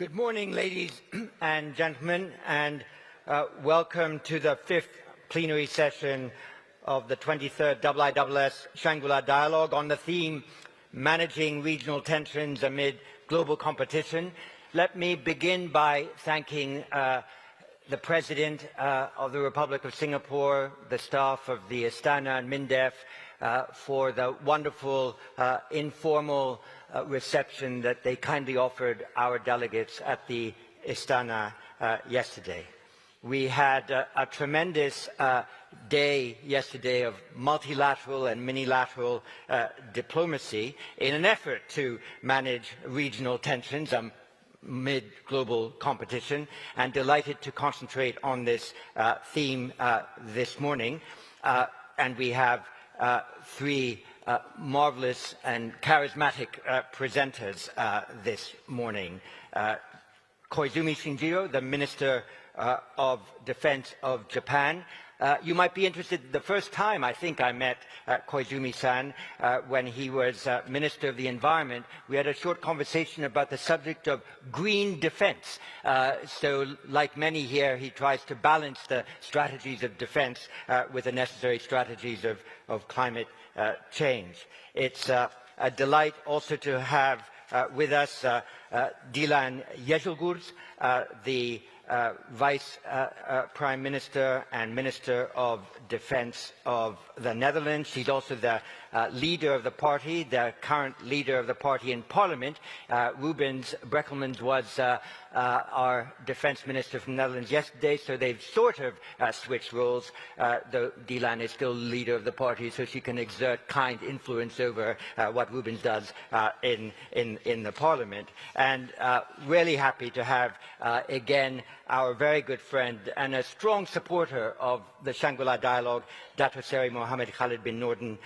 Good morning, ladies and gentlemen, and welcome to the fifth plenary session of the 23rd IISS Shangri-La Dialogue on the theme Managing Regional Tensions Amid Global Competition. Let me begin by thanking the President of the Republic of Singapore, the staff of the Istana and MINDEF, for the wonderful informal reception that they kindly offered our delegates at the Istana yesterday. We had a tremendous day yesterday of multilateral and minilateral diplomacy in an effort to manage regional tensions amid global competition, and delighted to concentrate on this theme this morning. And we have three marvelous and charismatic presenters this morning. Koizumi Shinjiro, the Minister of Defense of Japan. You might be interested, the first time I think I met Koizumi-san when he was Minister of the Environment, we had a short conversation about the subject of green defense. So like many here, he tries to balance the strategies of defense with the necessary strategies of climate change. It's a delight also to have with us Dilan Yeşilgöz, the Vice Prime Minister and Minister of Defense of the Netherlands. She's also the leader of the party, the current leader of the party in Parliament. Rubens Brekelmans was our Defense Minister from the Netherlands yesterday, so they've sort of switched roles, though Dilan is still leader of the party, so she can exert kind influence over what Rubens does in the Parliament. And really happy to have again our very good friend and a strong supporter of the Shangri-La Dialogue, Dato Seri Mohammed Khalid bin Norden,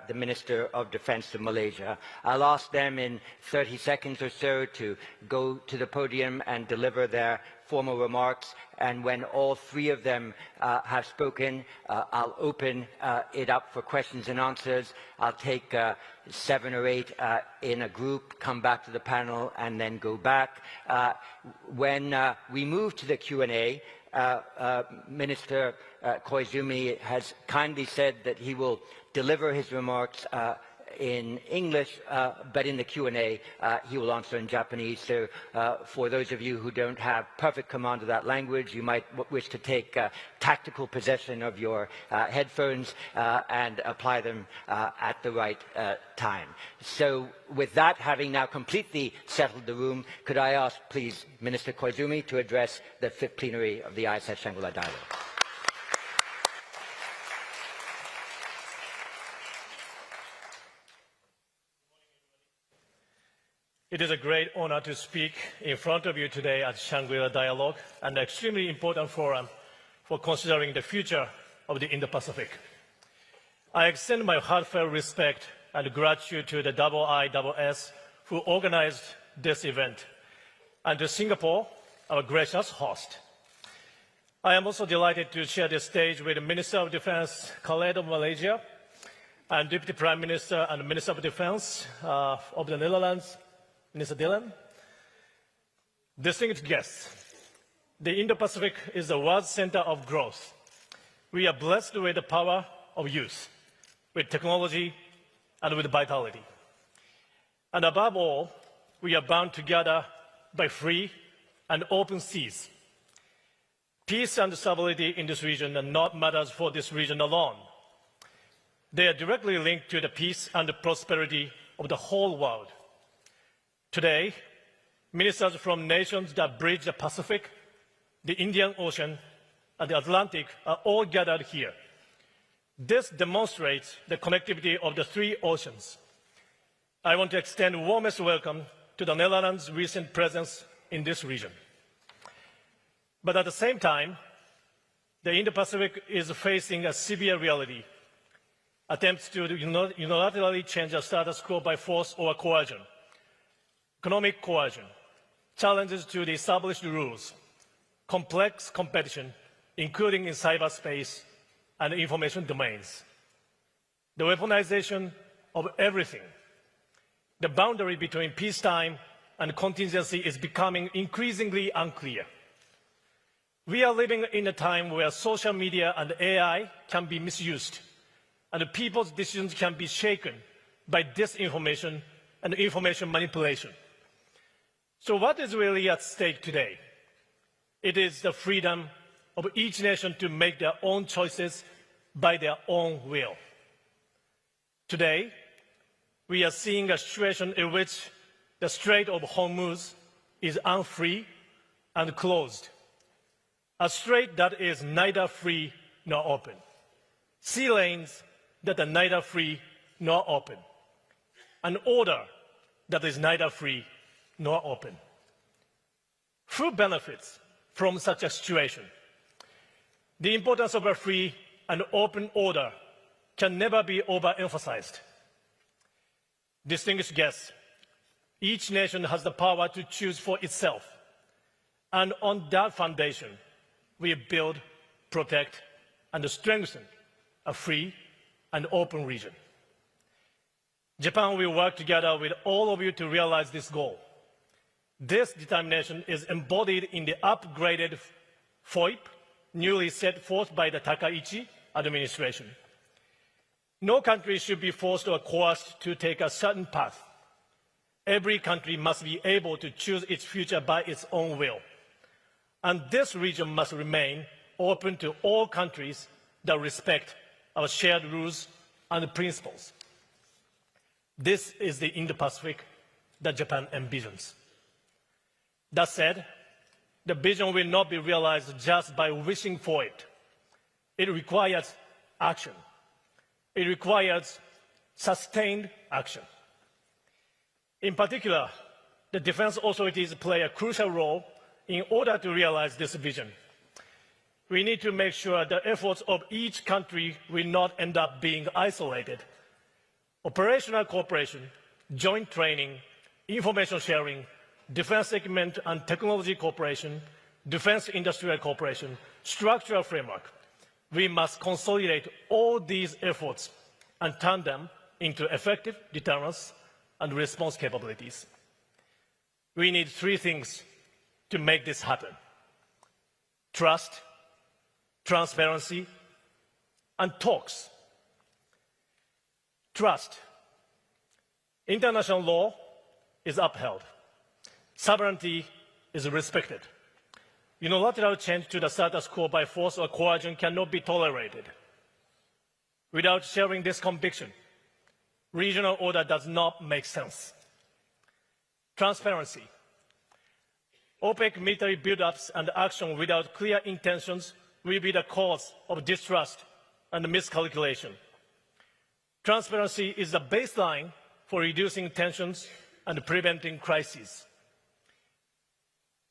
the Minister of Defense of Malaysia. I'll ask them in 30 seconds or so to go to the podium and deliver their formal remarks, and when all three of them have spoken, I'll open it up for questions and answers. I'll take 7 or 8 in a group, come back to the panel, and then go back. When we move to the Q&A, Minister Koizumi has kindly said that he will deliver his remarks in English, but in the Q&A he will answer in Japanese. So for those of you who don't have perfect command of that language, you might wish to take tactical possession of your headphones and apply them at the right time. So with that, having now completely settled the room, could I ask, please, Minister Koizumi to address the fifth plenary of the ISS Shangri-La Dialogue. It is a great honor to speak in front of you today at Shangri-La Dialogue, an extremely important forum for considering the future of the Indo-Pacific. I extend my heartfelt respect and gratitude to the IISS who organized this event, and to Singapore, our gracious host. I am also delighted to share the stage with the Minister of Defense Khalid of Malaysia, and Deputy Prime Minister and Minister of Defense of the Netherlands, Minister Dilan. Distinguished guests, the Indo-Pacific is the world center of growth. We are blessed with the power of youth, with technology, and with vitality. And above all, we are bound together by free and open seas. Peace and stability in this region are not matters for this region alone. They are directly linked to the peace and the prosperity of the whole world. Today, ministers from nations that bridge the Pacific, the Indian Ocean, and the Atlantic are all gathered here. This demonstrates the connectivity of the three oceans. I want to extend the warmest welcome to the Netherlands' recent presence in this region. But at the same time, the Indo-Pacific is facing a severe reality. Attempts to unilaterally change the status quo by force or coercion, economic coercion, challenges to the established rules, complex competition, including in cyberspace and information domains, the weaponization of everything, the boundary between peacetime and contingency is becoming increasingly unclear. We are living in a time where social media and AI can be misused, and people's decisions can be shaken by disinformation and information manipulation. So what is really at stake today? It is the freedom of each nation to make their own choices by their own will. Today, we are seeing a situation in which the Strait of Hormuz is unfree and closed. A strait that is neither free nor open. Sea lanes that are neither free nor open. An order that is neither free nor open. Who benefits from such a situation? The importance of a free and open order can never be overemphasized. Distinguished guests, each nation has the power to choose for itself, and on that foundation, we build, protect, and strengthen a free and open region. Japan will work together with all of you to realize this goal. This determination is embodied in the upgraded FOIP, newly set forth by the Takaichi administration. No country should be forced or coerced to take a certain path. Every country must be able to choose its future by its own will. And this region must remain open to all countries that respect our shared rules and principles. This is the Indo-Pacific that Japan envisions. That said, the vision will not be realized just by wishing for it. It requires action. It requires sustained action. In particular, the defense authorities play a crucial role in order to realize this vision. We need to make sure the efforts of each country will not end up being isolated. Operational cooperation, joint training, information sharing, defense equipment and technology cooperation, defense industrial cooperation, structural framework. We must consolidate all these efforts and turn them into effective deterrence and response capabilities. We need three things to make this happen: trust, transparency, and talks. Trust. International law is upheld. Sovereignty is respected. Unilateral change to the status quo by force or coercion cannot be tolerated. Without sharing this conviction, regional order does not make sense. Transparency. Opaque military buildups and action without clear intentions will be the cause of distrust and miscalculation. Transparency is the baseline for reducing tensions and preventing crises.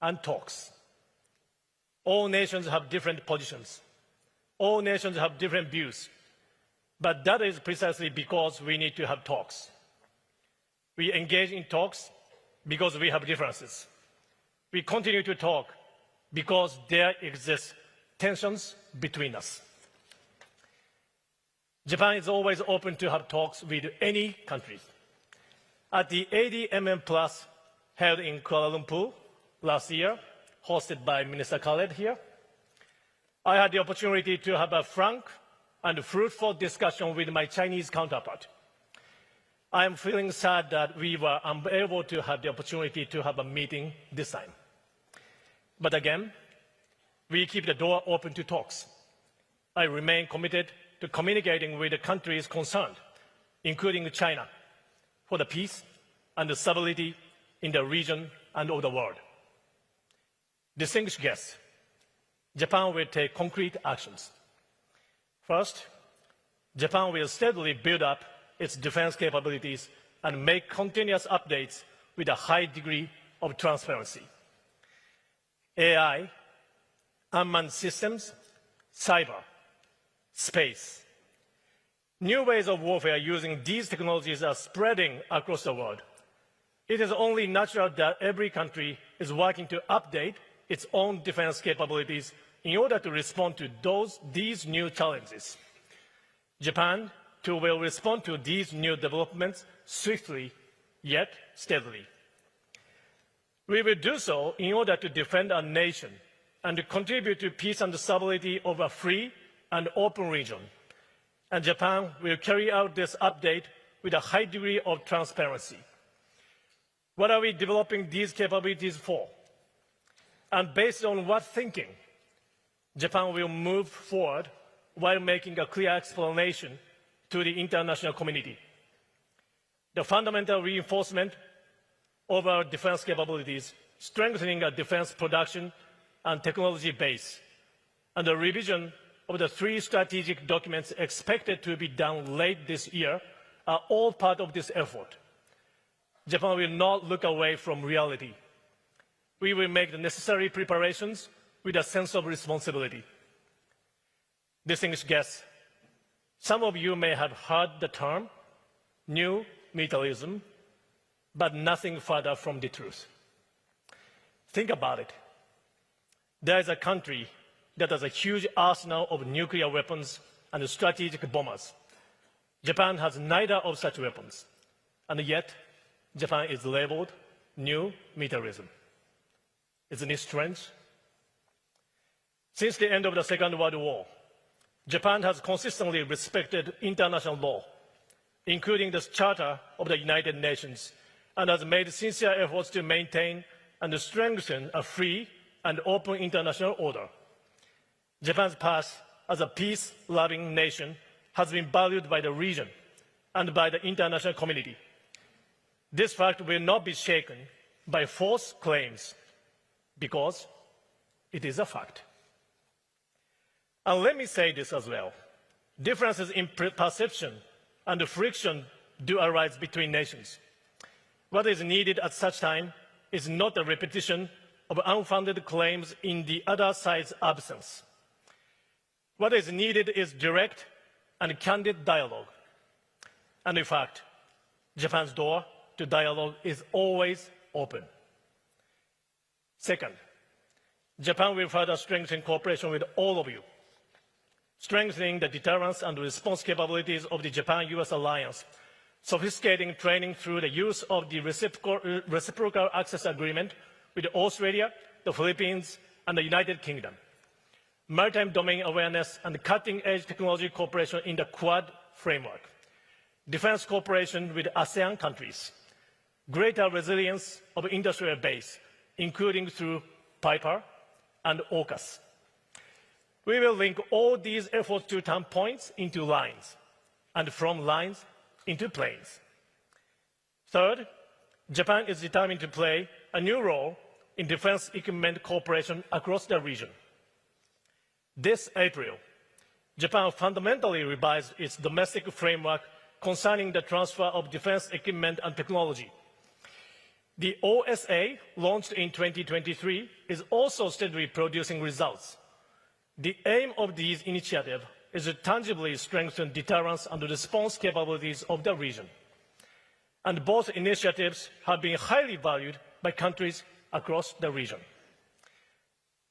And talks. All nations have different positions. All nations have different views. But that is precisely because we need to have talks. We engage in talks because we have differences. We continue to talk because there exist tensions between us. Japan is always open to have talks with any country. At the ADMM Plus held in Kuala Lumpur last year, hosted by Minister Khaled here, I had the opportunity to have a frank and fruitful discussion with my Chinese counterpart. I am feeling sad that we were unable to have the opportunity to have a meeting this time. But again, we keep the door open to talks. I remain committed to communicating with the countries concerned, including China, for the peace and the stability in the region and of the world. Distinguished guests, Japan will take concrete actions. First, Japan will steadily build up its defense capabilities and make continuous updates with a high degree of transparency. AI, unmanned systems, cyber, space. New ways of warfare using these technologies are spreading across the world. It is only natural that every country is working to update its own defense capabilities in order to respond to these new challenges. Japan, too, will respond to these new developments swiftly, yet steadily. We will do so in order to defend our nation and to contribute to peace and stability of a free and open region. And Japan will carry out this update with a high degree of transparency. What are we developing these capabilities for? And based on what thinking, Japan will move forward while making a clear explanation to the international community. The fundamental reinforcement of our defense capabilities, strengthening our defense production and technology base, and the revision of the 3 strategic documents expected to be done late this year are all part of this effort. Japan will not look away from reality. We will make the necessary preparations with a sense of responsibility. Distinguished guests, some of you may have heard the term new militarism, but nothing further from the truth. Think about it. There is a country that has a huge arsenal of nuclear weapons and strategic bombers. Japan has neither of such weapons, and yet Japan is labeled new militarism. Isn't it strange? Since the end of the Second World War, Japan has consistently respected international law, including the Charter of the United Nations, and has made sincere efforts to maintain and strengthen a free and open international order. Japan's past as a peace-loving nation has been valued by the region and by the international community. This fact will not be shaken by false claims, because it is a fact. And let me say this as well. Differences in perception and friction do arise between nations. What is needed at such time is not a repetition of unfounded claims in the other side's absence. What is needed is direct and candid dialogue. And in fact, Japan's door to dialogue is always open. Second, Japan will further strengthen cooperation with all of you, strengthening the deterrence and response capabilities of the Japan-US alliance, sophisticating training through the use of the reciprocal access agreement with Australia, the Philippines, and the United Kingdom, maritime domain awareness and cutting-edge technology cooperation in the Quad framework, defense cooperation with ASEAN countries, greater resilience of industrial base, including through PIPER and AUKUS. We will link all these efforts to turn points into lines, and from lines into planes. Third, Japan is determined to play a new role in defense equipment cooperation across the region. This April, Japan fundamentally revised its domestic framework concerning the transfer of defense equipment and technology. The OSA, launched in 2023, is also steadily producing results. The aim of these initiatives is to tangibly strengthen deterrence and response capabilities of the region. And both initiatives have been highly valued by countries across the region.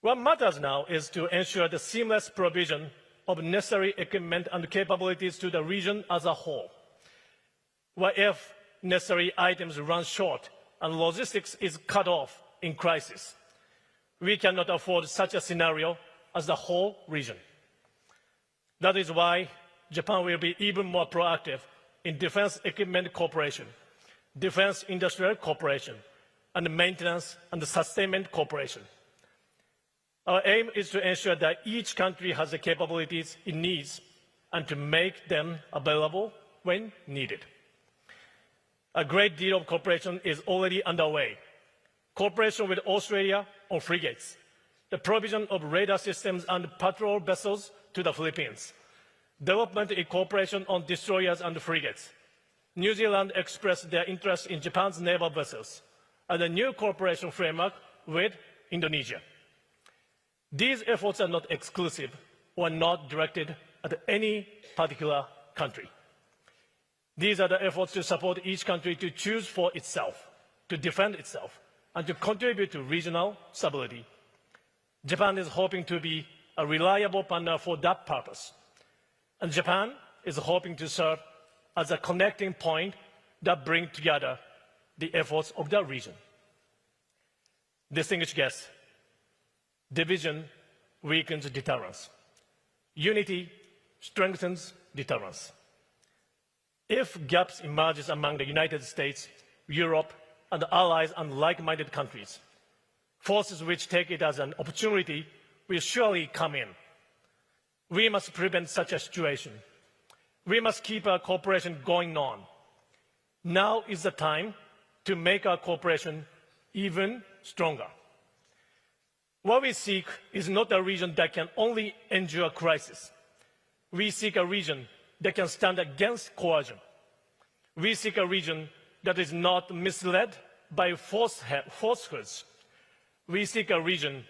What matters now is to ensure the seamless provision of necessary equipment and capabilities to the region as a whole. What if necessary items run short and logistics is cut off in crisis? We cannot afford such a scenario as the whole region. That is why Japan will be even more proactive in defense equipment cooperation, defense industrial cooperation, and maintenance and sustainment cooperation. Our aim is to ensure that each country has the capabilities it needs and to make them available when needed. A great deal of cooperation is already underway. Cooperation with Australia on frigates, the provision of radar systems and patrol vessels to the Philippines, development in cooperation on destroyers and frigates. New Zealand expressed their interest in Japan's naval vessels, and a new cooperation framework with Indonesia. These efforts are not exclusive or not directed at any particular country. These are the efforts to support each country to choose for itself, to defend itself, and to contribute to regional stability. Japan is hoping to be a reliable partner for that purpose. And Japan is hoping to serve as a connecting point that brings together the efforts of the region. Distinguished guests, division weakens deterrence. Unity strengthens deterrence. If gaps emerge among the United States, Europe, and allies and like-minded countries, forces which take it as an opportunity will surely come in. We must prevent such a situation. We must keep our cooperation going on. Now is the time to make our cooperation even stronger. What we seek is not a region that can only endure crisis. We seek a region that can stand against coercion. We seek a region that is not misled by falsehoods. We seek a region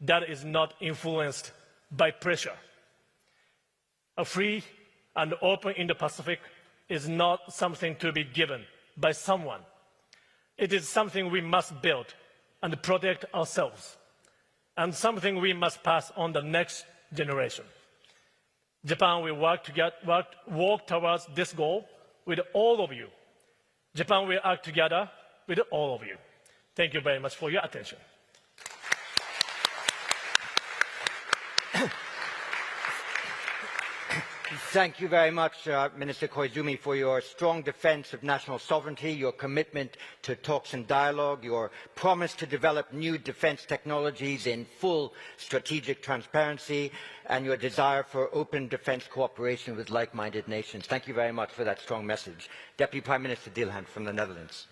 that is not influenced by pressure. A free and open Indo-Pacific is not something to be given by someone. It is something we must build and protect ourselves, and something we must pass on the next generation. Japan will walk towards this goal with all of you. Japan will act together with all of you. Thank you very much for your attention. Thank you very much, Minister Koizumi, for your strong defense of national sovereignty, your commitment to talks and dialogue, your promise to develop new defense technologies in full strategic transparency, and your desire for open defense cooperation with like-minded nations. Thank you very much for that strong message. Deputy Prime Minister Dilhan from the Netherlands.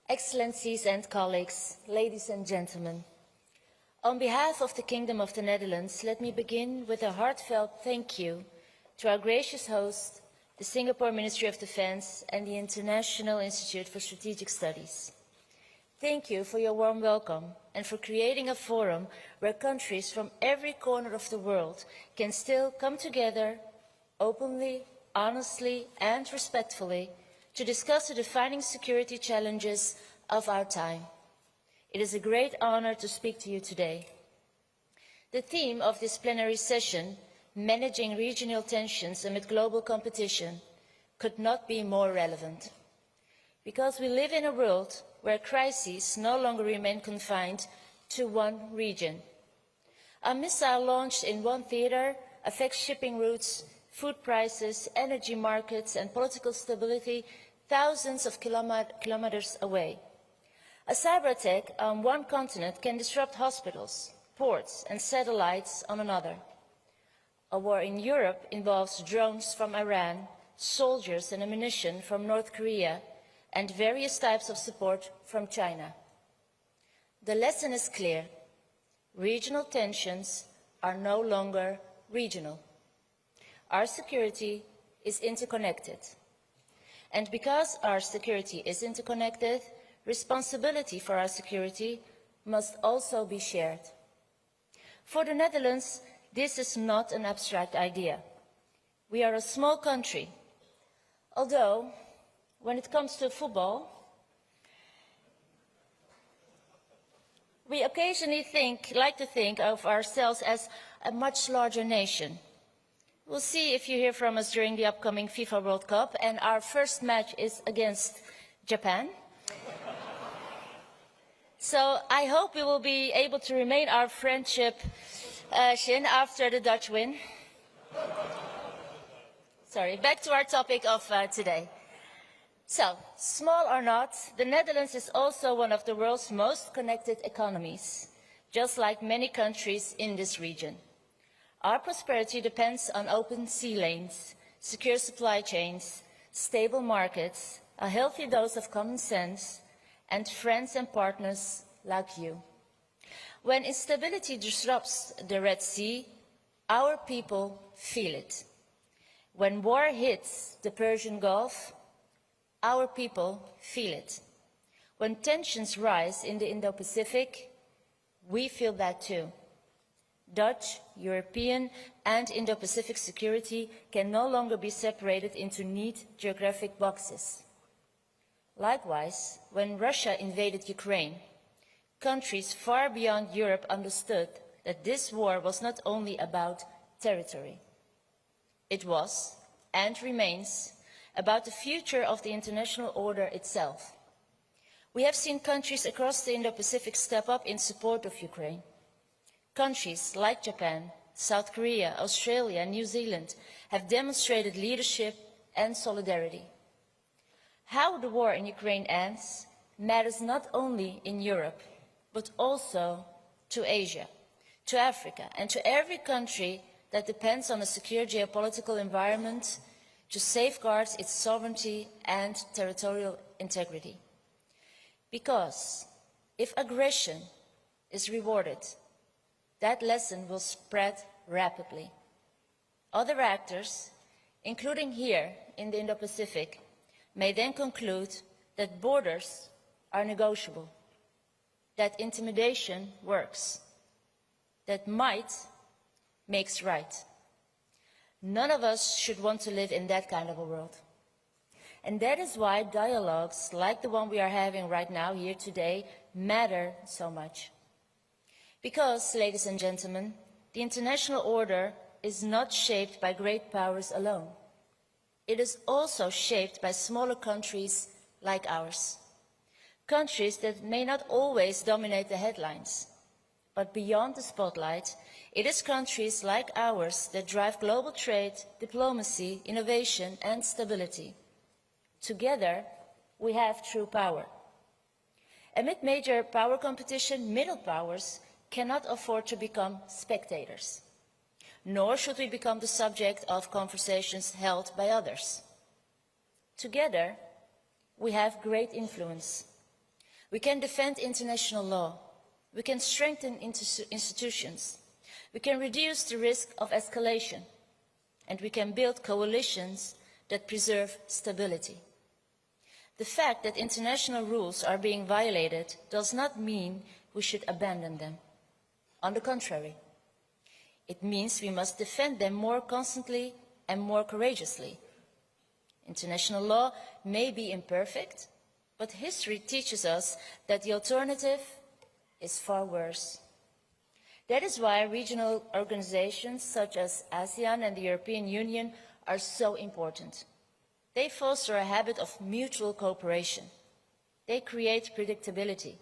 Excellencies and colleagues, ladies and gentlemen, on behalf of the Kingdom of the Netherlands, let me begin with a heartfelt thank you to our gracious host, the Singapore Ministry of Defense and the International Institute for Strategic Studies. Thank you for your warm welcome and for creating a forum where countries from every corner of the world can still come together openly, honestly and respectfully to discuss the defining security challenges of our time. It is a great honor to speak to you today. The theme of this plenary session, Managing Regional Tensions Amid Global Competition, could not be more relevant. Because we live in a world where crises no longer remain confined to one region. A missile launched in one theater affects shipping routes, food prices, energy markets and political stability thousands of kilometers away. A cyber attack on one continent can disrupt hospitals, ports and satellites on another. A war in Europe involves drones from Iran, soldiers and ammunition from North Korea, and various types of support from China. The lesson is clear. Regional tensions are no longer regional. Our security is interconnected. And because our security is interconnected, responsibility for our security must also be shared. For the Netherlands, this is not an abstract idea. We are a small country, although when it comes to football, we occasionally like to think of ourselves as a much larger nation. We'll see if you hear from us during the upcoming FIFA World Cup, and our first match is against Japan. So I hope we will be able to remain our friendship after the Dutch win. Sorry, back to our topic of today. So, small or not, the Netherlands is also one of the world's most connected economies, just like many countries in this region. Our prosperity depends on open sea lanes, secure supply chains, stable markets, a healthy dose of common sense, and friends and partners like you. When instability disrupts the Red Sea, our people feel it. When war hits the Persian Gulf, our people feel it. When tensions rise in the Indo-Pacific, we feel that too. Dutch, European and Indo-Pacific security can no longer be separated into neat geographic boxes. Likewise, when Russia invaded Ukraine, countries far beyond Europe understood that this war was not only about territory. It was, and remains about the future of the international order itself. We have seen countries across the Indo-Pacific step up in support of Ukraine. Countries like Japan, South Korea, Australia and New Zealand have demonstrated leadership and solidarity. How the war in Ukraine ends matters not only in Europe, but also to Asia, to Africa, and to every country that depends on a secure geopolitical environment to safeguard its sovereignty and territorial integrity. Because if aggression is rewarded, that lesson will spread rapidly. Other actors, including here in the Indo-Pacific, may then conclude that borders are negotiable, that intimidation works, that might makes right. None of us should want to live in that kind of a world. And that is why dialogues like the one we are having right now here today matter so much. Because, ladies and gentlemen, the international order is not shaped by great powers alone. It is also shaped by smaller countries like ours. Countries that may not always dominate the headlines, but beyond the spotlight, it is countries like ours that drive global trade, diplomacy, innovation and stability. Together, we have true power. Amid major power competition, middle powers cannot afford to become spectators, nor should we become the subject of conversations held by others. Together, we have great influence. We can defend international law. We can strengthen institutions. We can reduce the risk of escalation. And we can build coalitions that preserve stability. The fact that international rules are being violated does not mean we should abandon them. On the contrary, it means we must defend them more constantly and more courageously. International law may be imperfect, but history teaches us that the alternative is far worse. That is why regional organizations such as ASEAN and the European Union are so important. They foster a habit of mutual cooperation. They create predictability.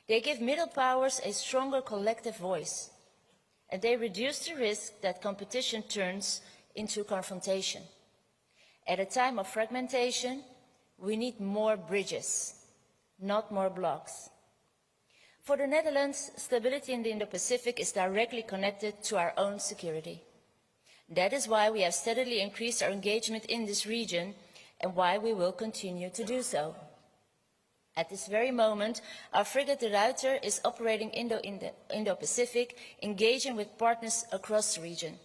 They give middle powers a stronger collective voice. And they reduce the risk that competition turns into confrontation. At a time of fragmentation, we need more bridges, not more blocks. For the Netherlands, stability in the Indo-Pacific is directly connected to our own security. That is why we have steadily increased our engagement in this region and why we will continue to do so. At this very moment, our frigate De Ruiter is operating in the Indo-Pacific, engaging with partners across the region.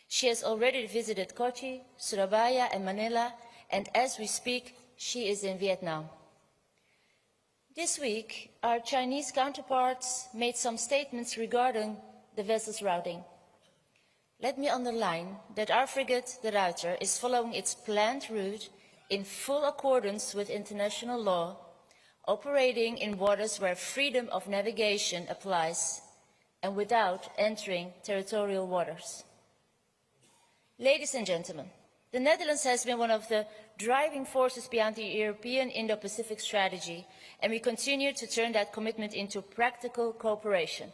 She has already visited Kochi, Surabaya and Manila, and as we speak, she is in Vietnam. This week, our Chinese counterparts made some statements regarding the vessel's routing. Let me underline that our frigate, the Ruiter, is following its planned route in full accordance with international law, operating in waters where freedom of navigation applies and without entering territorial waters. Ladies and gentlemen, the Netherlands has been one of the driving forces behind the European Indo-Pacific strategy, and we continue to turn that commitment into practical cooperation.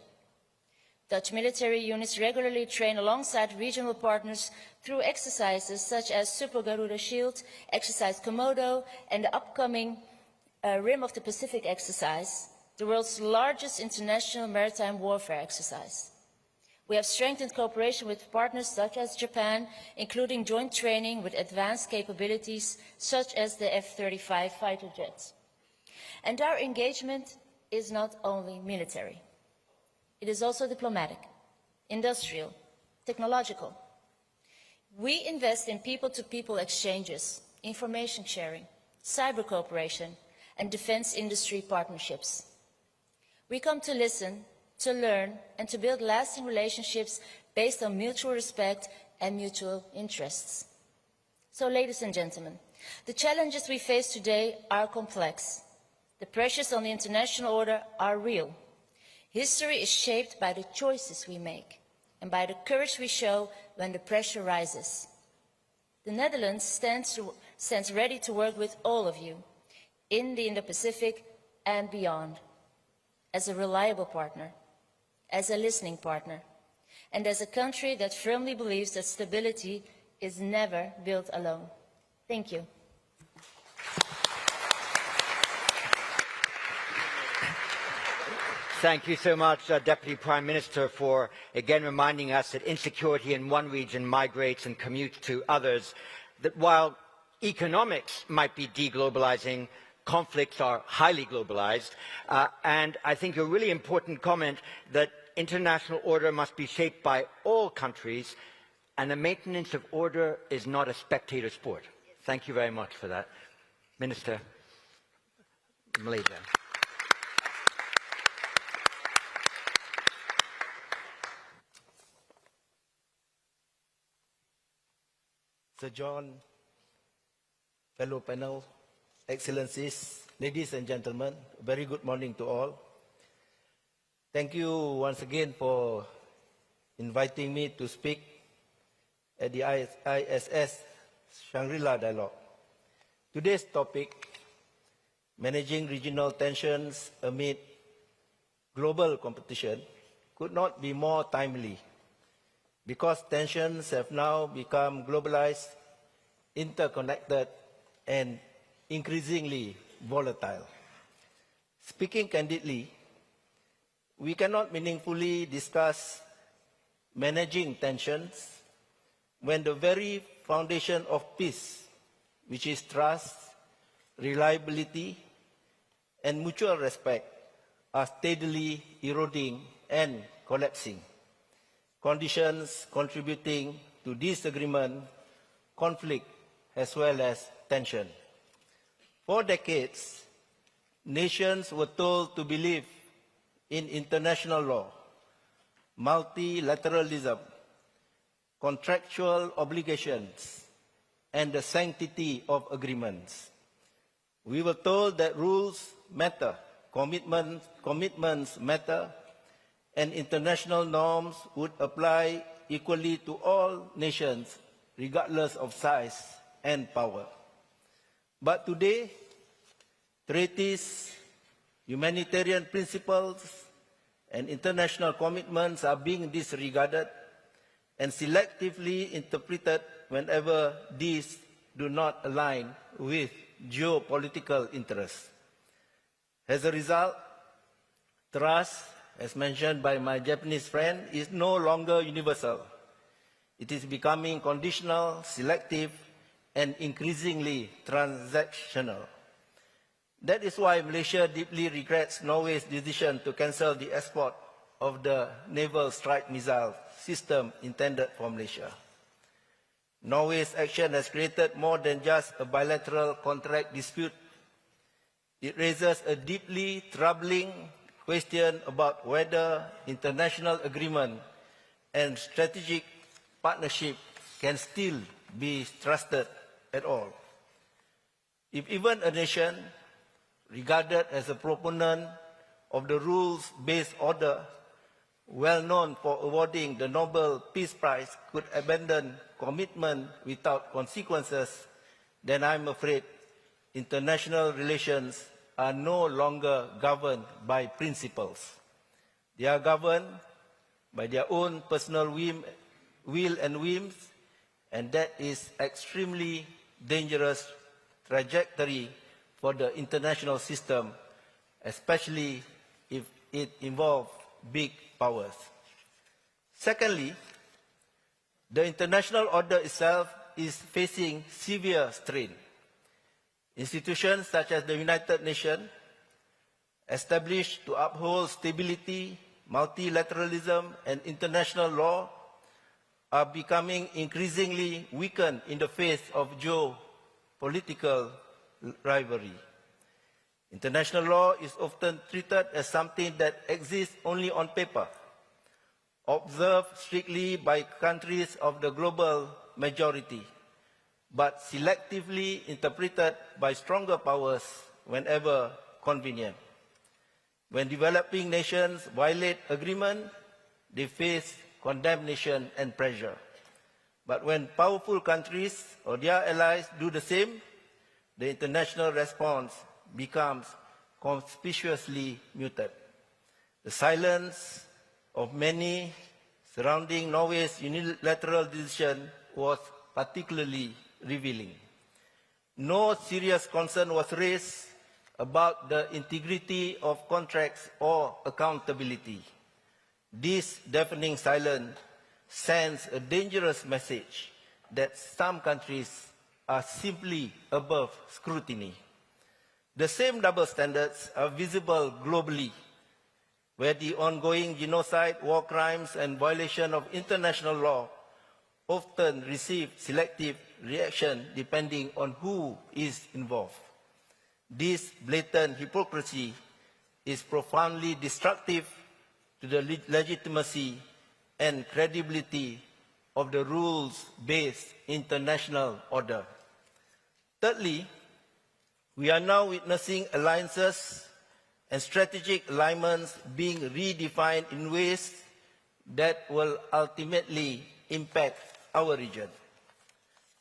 Dutch military units regularly train alongside regional partners through exercises such as Super Garuda Shield, Exercise Komodo, and the upcoming Rim of the Pacific exercise, the world's largest international maritime warfare exercise. We have strengthened cooperation with partners such as Japan, including joint training with advanced capabilities such as the F-35 fighter jets. And our engagement is not only military. It is also diplomatic, industrial, technological. We invest in people-to-people exchanges, information sharing, cyber cooperation, and defense industry partnerships. We come to listen, to learn, and to build lasting relationships based on mutual respect and mutual interests. So, ladies and gentlemen, the challenges we face today are complex. The pressures on the international order are real. History is shaped by the choices we make and by the courage we show when the pressure rises. The Netherlands stands ready to work with all of you in the Indo-Pacific and beyond, as a reliable partner, as a listening partner, and as a country that firmly believes that stability is never built alone. Thank you. Thank you so much, Deputy Prime Minister, for again reminding us that insecurity in one region migrates and commutes to others, that while economics might be deglobalizing, conflicts are highly globalized, and I think a really important comment that international order must be shaped by all countries, and the maintenance of order is not a spectator sport. Thank you very much for that. Minister, Malaysia. Sir John, fellow panel, Excellencies, ladies and gentlemen, very good morning to all. Thank you once again for inviting me to speak at the ISS Shangri-La Dialogue. Today's topic, managing regional tensions amid global competition, could not be more timely, because tensions have now become globalized, interconnected, and increasingly volatile. Speaking candidly, we cannot meaningfully discuss managing tensions when the very foundation of peace, which is trust, reliability, and mutual respect, are steadily eroding and collapsing. Conditions contributing to disagreement, conflict, as well as tension. For decades, nations were told to believe in international law, multilateralism, contractual obligations, and the sanctity of agreements. We were told that rules matter, commitments matter, and international norms would apply equally to all nations, regardless of size and power. But today, treaties, humanitarian principles, and international commitments are being disregarded and selectively interpreted whenever these do not align with geopolitical interests. As a result, trust, as mentioned by my Japanese friend, is no longer universal. It is becoming conditional, selective, and increasingly transactional. That is why Malaysia deeply regrets Norway's decision to cancel the export of the naval strike missile system intended for Malaysia. Norway's action has created more than just a bilateral contract dispute. It raises a deeply troubling question about whether international agreement and strategic partnership can still be trusted at all. If even a nation regarded as a proponent of the rules-based order, well known for awarding the Nobel Peace Prize, could abandon commitment without consequences, then I'm afraid international relations are no longer governed by principles. They are governed by their own personal will and whims, and that is extremely dangerous trajectory for the international system, especially if it involves big powers. Secondly, the international order itself is facing severe strain. Institutions such as the United Nations, established to uphold stability, multilateralism, and international law, are becoming increasingly weakened in the face of geopolitical rivalry. International law is often treated as something that exists only on paper, observed strictly by countries of the global majority, but selectively interpreted by stronger powers whenever convenient. When developing nations violate agreement, they face condemnation and pressure. But when powerful countries or their allies do the same, the international response becomes conspicuously muted. The silence of many surrounding Norway's unilateral decision was particularly revealing. No serious concern was raised about the integrity of contracts or accountability. This deafening silence sends a dangerous message that some countries are simply above scrutiny. The same double standards are visible globally, where the ongoing genocide, war crimes, and violation of international law often receive selective reaction depending on who is involved. This blatant hypocrisy is profoundly destructive to the legitimacy and credibility of the rules-based international order. Thirdly, we are now witnessing alliances and strategic alignments being redefined in ways that will ultimately impact our region.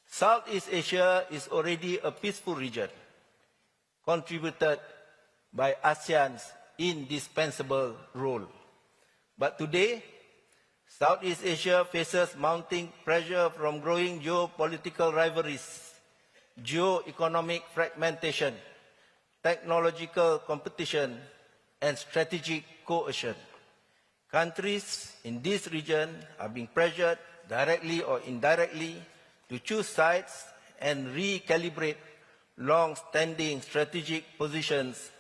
Southeast Asia is already a peaceful region, contributed by ASEAN's indispensable role. But today, Southeast Asia faces mounting pressure from growing geopolitical rivalries, geo-economic fragmentation, technological competition, and strategic coercion. Countries in this region are being pressured, directly or indirectly, to choose sides and recalibrate long-standing strategic positions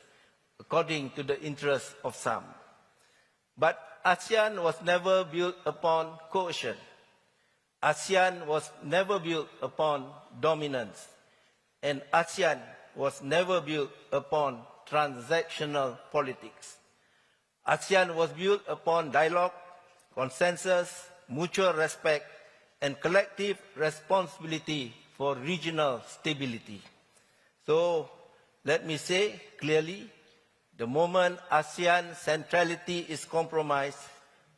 according to the interests of some. But ASEAN was never built upon coercion. ASEAN was never built upon dominance. And ASEAN was never built upon transactional politics. ASEAN was built upon dialogue, consensus, mutual respect, and collective responsibility for regional stability. So, let me say clearly, the moment ASEAN centrality is compromised,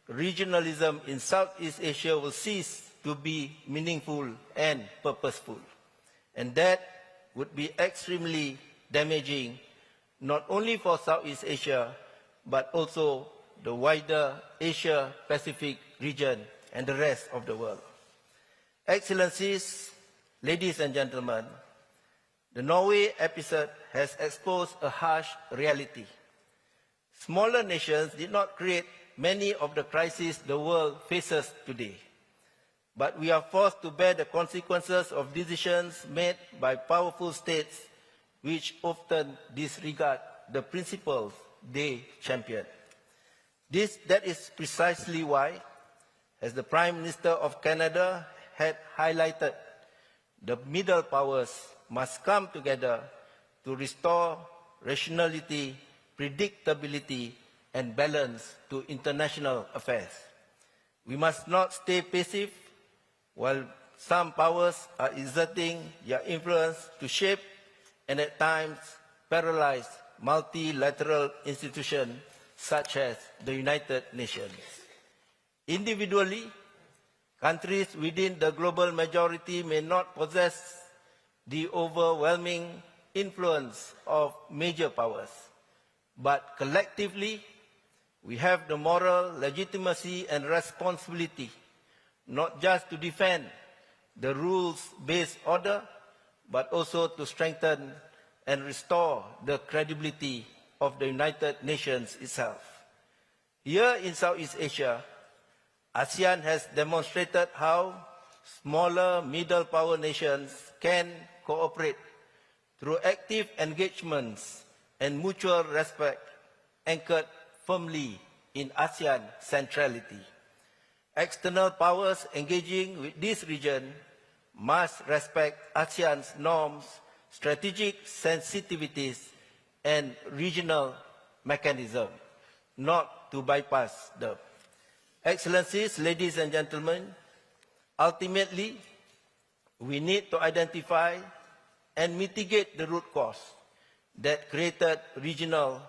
regionalism in Southeast Asia will cease to be meaningful and purposeful. And that would be extremely damaging, not only for Southeast Asia, but also the wider Asia-Pacific region and the rest of the world. Excellencies, ladies and gentlemen, the Norway episode has exposed a harsh reality. Smaller nations did not create many of the crises the world faces today. But we are forced to bear the consequences of decisions made by powerful states which often disregard the principles they champion. That is precisely why, as the Prime Minister of Canada had highlighted, the middle powers must come together to restore rationality, predictability, and balance to international affairs. We must not stay passive while some powers are exerting their influence to shape and at times paralyze multilateral institutions such as the United Nations. Individually, countries within the global majority may not possess the overwhelming influence of major powers, but collectively, we have the moral legitimacy and responsibility not just to defend the rules-based order, but also to strengthen and restore the credibility of the United Nations itself. Here in Southeast Asia, ASEAN has demonstrated how smaller middle power nations can cooperate through active engagements and mutual respect anchored firmly in ASEAN centrality. External powers engaging with this region must respect ASEAN's norms, strategic sensitivities, and regional mechanisms, not to bypass them. Excellencies, ladies and gentlemen, ultimately, we need to identify and mitigate the root cause that created regional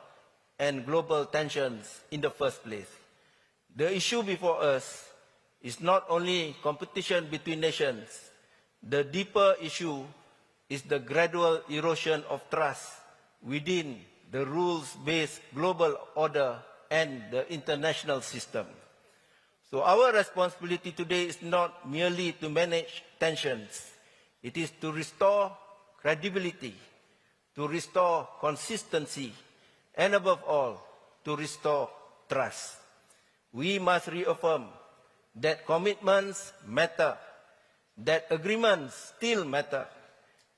and global tensions in the first place. The issue before us is not only competition between nations. The deeper issue is the gradual erosion of trust within the rules-based global order and the international system. So our responsibility today is not merely to manage tensions. It is to restore credibility, to restore consistency, and above all, to restore trust. We must reaffirm that commitments matter, that agreements still matter,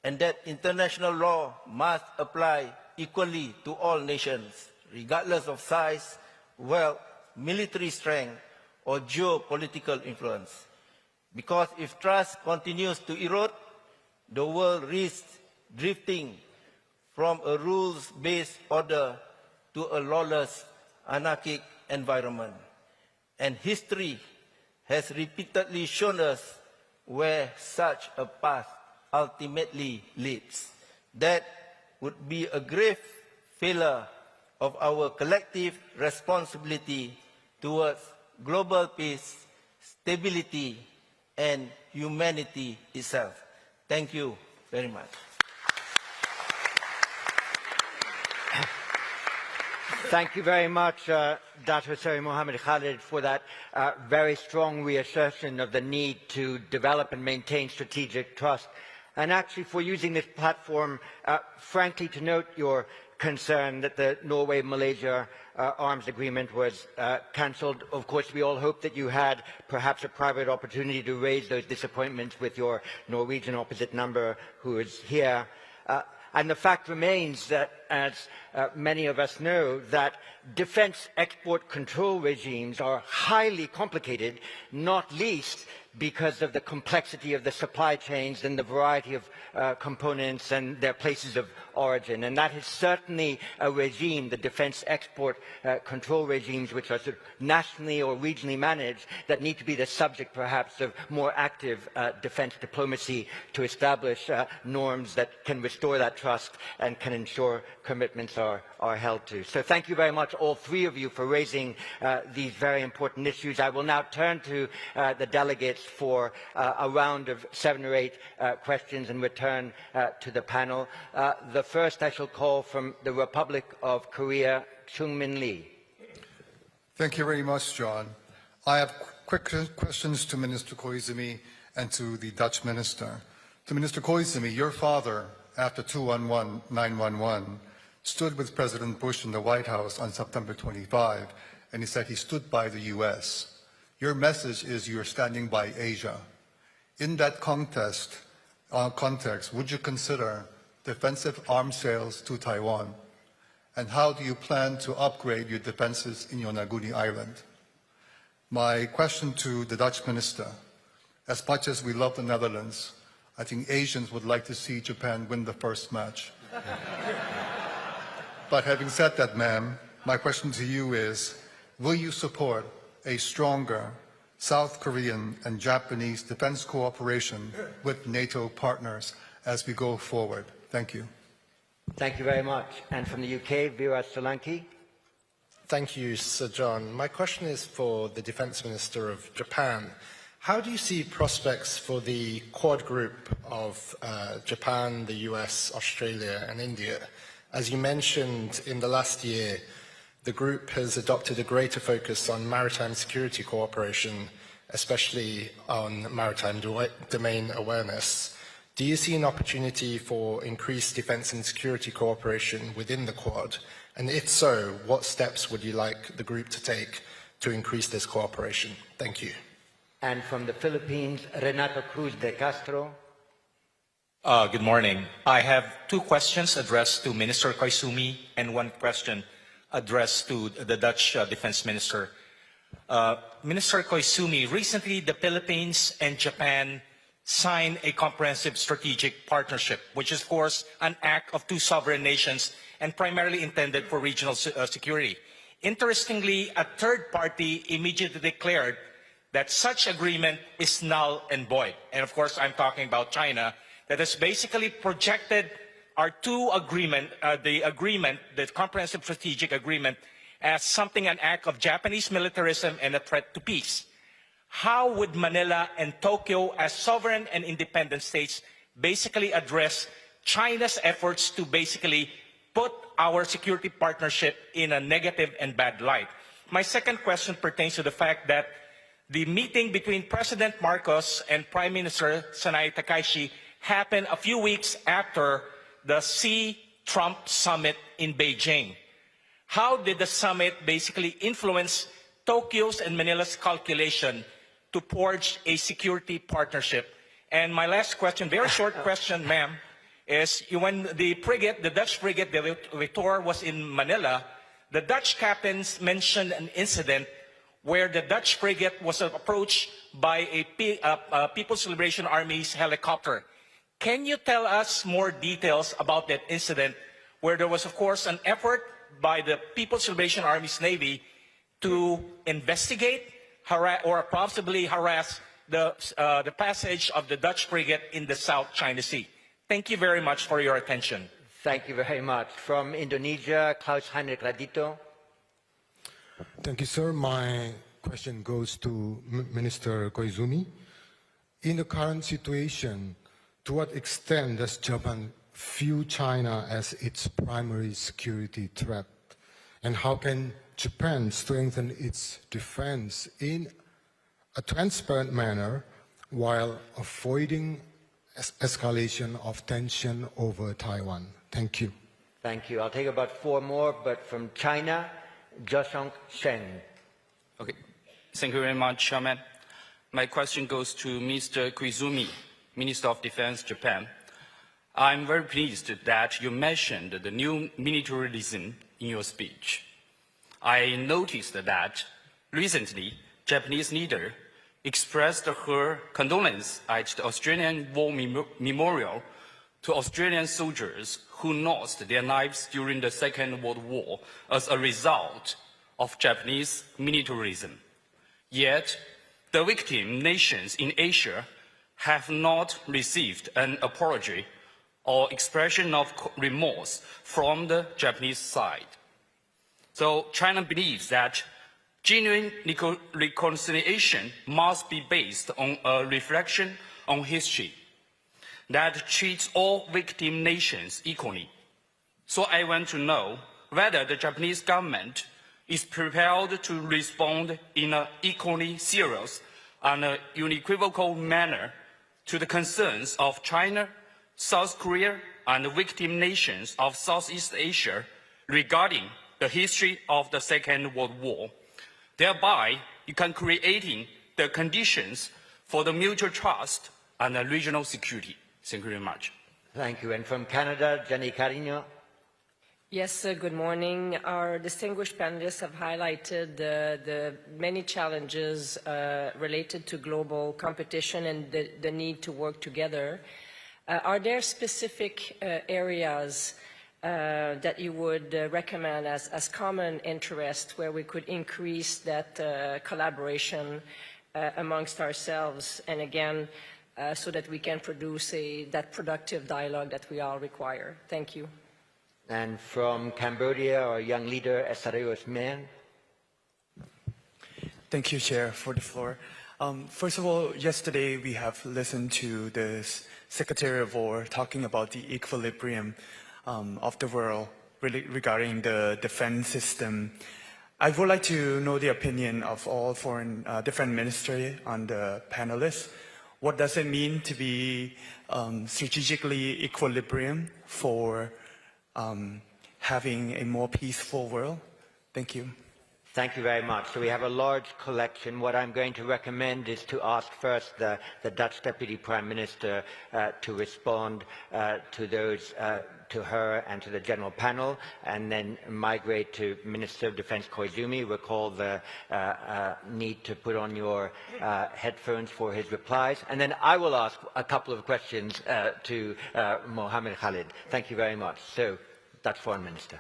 and that international law must apply equally to all nations, regardless of size, wealth, military strength, or geopolitical influence. Because if trust continues to erode, the world risks drifting from a rules-based order to a lawless, anarchic environment. And history has repeatedly shown us where such a path ultimately leads. That would be a grave failure of our collective responsibility towards global peace, stability, and humanity itself. Thank you very much. Thank you very much, Dr. Seri Mohammed Khalid, for that very strong reassertion of the need to develop and maintain strategic trust, and actually for using this platform, frankly, to note your concern that the Norway-Malaysia arms agreement was cancelled. Of course, we all hope that you had perhaps a private opportunity to raise those disappointments with your Norwegian opposite number who is here. And the fact remains that, as many of us know, that defense export control regimes are highly complicated, not least because of the complexity of the supply chains and the variety of components and their places of origin. And that is certainly a regime, the defense export control regimes, which are sort of nationally or regionally managed, that need to be the subject perhaps of more active defense diplomacy to establish norms that can restore that trust and can ensure commitments are held to. So thank you very much, all three of you, for raising these very important issues. I will now turn to the delegates for a round of 7 or 8 questions and return to the panel. The first I shall call from the Republic of Korea, Chung-Min Lee. Thank you very much, John. I have quick questions to Minister Koizumi and to the Dutch minister. To Minister Koizumi, your father, after 211-911, stood with President Bush in the White House on September 25, and he said he stood by the U.S. Your message is you're standing by Asia. In that context, would you consider defensive arms sales to Taiwan? And how do you plan to upgrade your defenses in Yonaguni Island? My question to the Dutch minister, as much as we love the Netherlands, I think Asians would like to see Japan win the first match. But having said that, ma'am, my question to you is, will you support a stronger South Korean and Japanese defense cooperation with NATO partners as we go forward? Thank you. Thank you very much. And from the UK, Veera Solanki. Thank you, Sir John. My question is for the Defense Minister of Japan. How do you see prospects for the Quad group of Japan, the US, Australia, and India? As you mentioned, in the last year, the group has adopted a greater focus on maritime security cooperation, especially on maritime domain awareness. Do you see an opportunity for increased defense and security cooperation within the Quad? And if so, what steps would you like the group to take to increase this cooperation? Thank you. And from the Philippines, Renato Cruz de Castro. Good morning. I have 2 questions addressed to Minister Koizumi and 1 question addressed to the Dutch Defense Minister. Minister Koizumi, recently the Philippines and Japan signed a comprehensive strategic partnership, which is, of course, an act of 2 sovereign nations and primarily intended for regional security. Interestingly, a third party immediately declared that such agreement is null and void. And of course, I'm talking about China, that has basically projected our 2 agreement, the comprehensive strategic agreement, as something, an act of Japanese militarism and a threat to peace. how would Manila and Tokyo, as sovereign and independent states, basically address China's efforts to basically put our security partnership in a negative and bad light? My second question pertains to the fact that the meeting between President Marcos and Prime Minister Sanai Takaishi happened a few weeks after the Xi-Trump summit in Beijing. How did the summit basically influence Tokyo's and Manila's calculation to forge a security partnership? And my last question, very short question, ma'am, is when the frigate, the Dutch frigate, the Retour, was in Manila, the Dutch captains mentioned an incident where the Dutch frigate was approached by a People's Liberation Army's helicopter. Can you tell us more details about that incident where there was, of course, an effort by the People's Liberation Army's Navy to investigate or possibly harass the passage of the Dutch frigate in the South China Sea? Thank you very much for your attention. Thank you very much. From Indonesia, Klaus-Heinrich Radito. Thank you, sir. My question goes to Minister Koizumi. In the current situation, to what extent does Japan view China as its primary security threat? And how can Japan strengthen its defense in a transparent manner while avoiding escalation of tension over Taiwan? Thank you. Thank you. I'll take about 4 more, but from China, Joshong Shen. Okay. Thank you very much, Chairman. My question goes to Mr. Koizumi, Minister of Defense, Japan. I'm very pleased that you mentioned the new militarism in your speech. I noticed that recently, Japanese leader expressed her condolence at the Australian War Memorial to Australian soldiers who lost their lives during the Second World War as a result of Japanese militarism. Yet, the victim nations in Asia have not received an apology or expression of remorse from the Japanese side. So China believes that genuine reconciliation must be based on a reflection on history that treats all victim nations equally. So I want to know whether the Japanese government is prepared to respond in an equally serious and unequivocal manner to the concerns of China, South Korea, and the victim nations of Southeast Asia regarding the history of the Second World War. Thereby, you can create the conditions for the mutual trust and the regional security. Thank you very much. Thank you. And from Canada, Jenny Carino. Yes, good morning. Our distinguished panelists have highlighted the many challenges related to global competition and the need to work together. Are there specific areas that you would recommend as common interest where we could increase that collaboration amongst ourselves and again, so that we can produce that productive dialogue that we all require? Thank you. And from Cambodia, our young leader, Esarios Men. Thank you, Chair, for the floor. First of all, yesterday we have listened to the Secretary of War talking about the equilibrium of the world regarding the defense system. I would like to know the opinion of all foreign different ministries on the panelists. What does it mean to be strategically equilibrium for having a more peaceful world? Thank you. Thank you very much. So we have a large collection. What I'm going to recommend is to ask first the Dutch Deputy Prime Minister to respond to those, to her and to the general panel, and then migrate to Minister of Defense Koizumi. Recall the need to put on your headphones for his replies. And then I will ask a couple of questions to Mohammed Khalid. Thank you very much. So, Dutch Foreign Minister.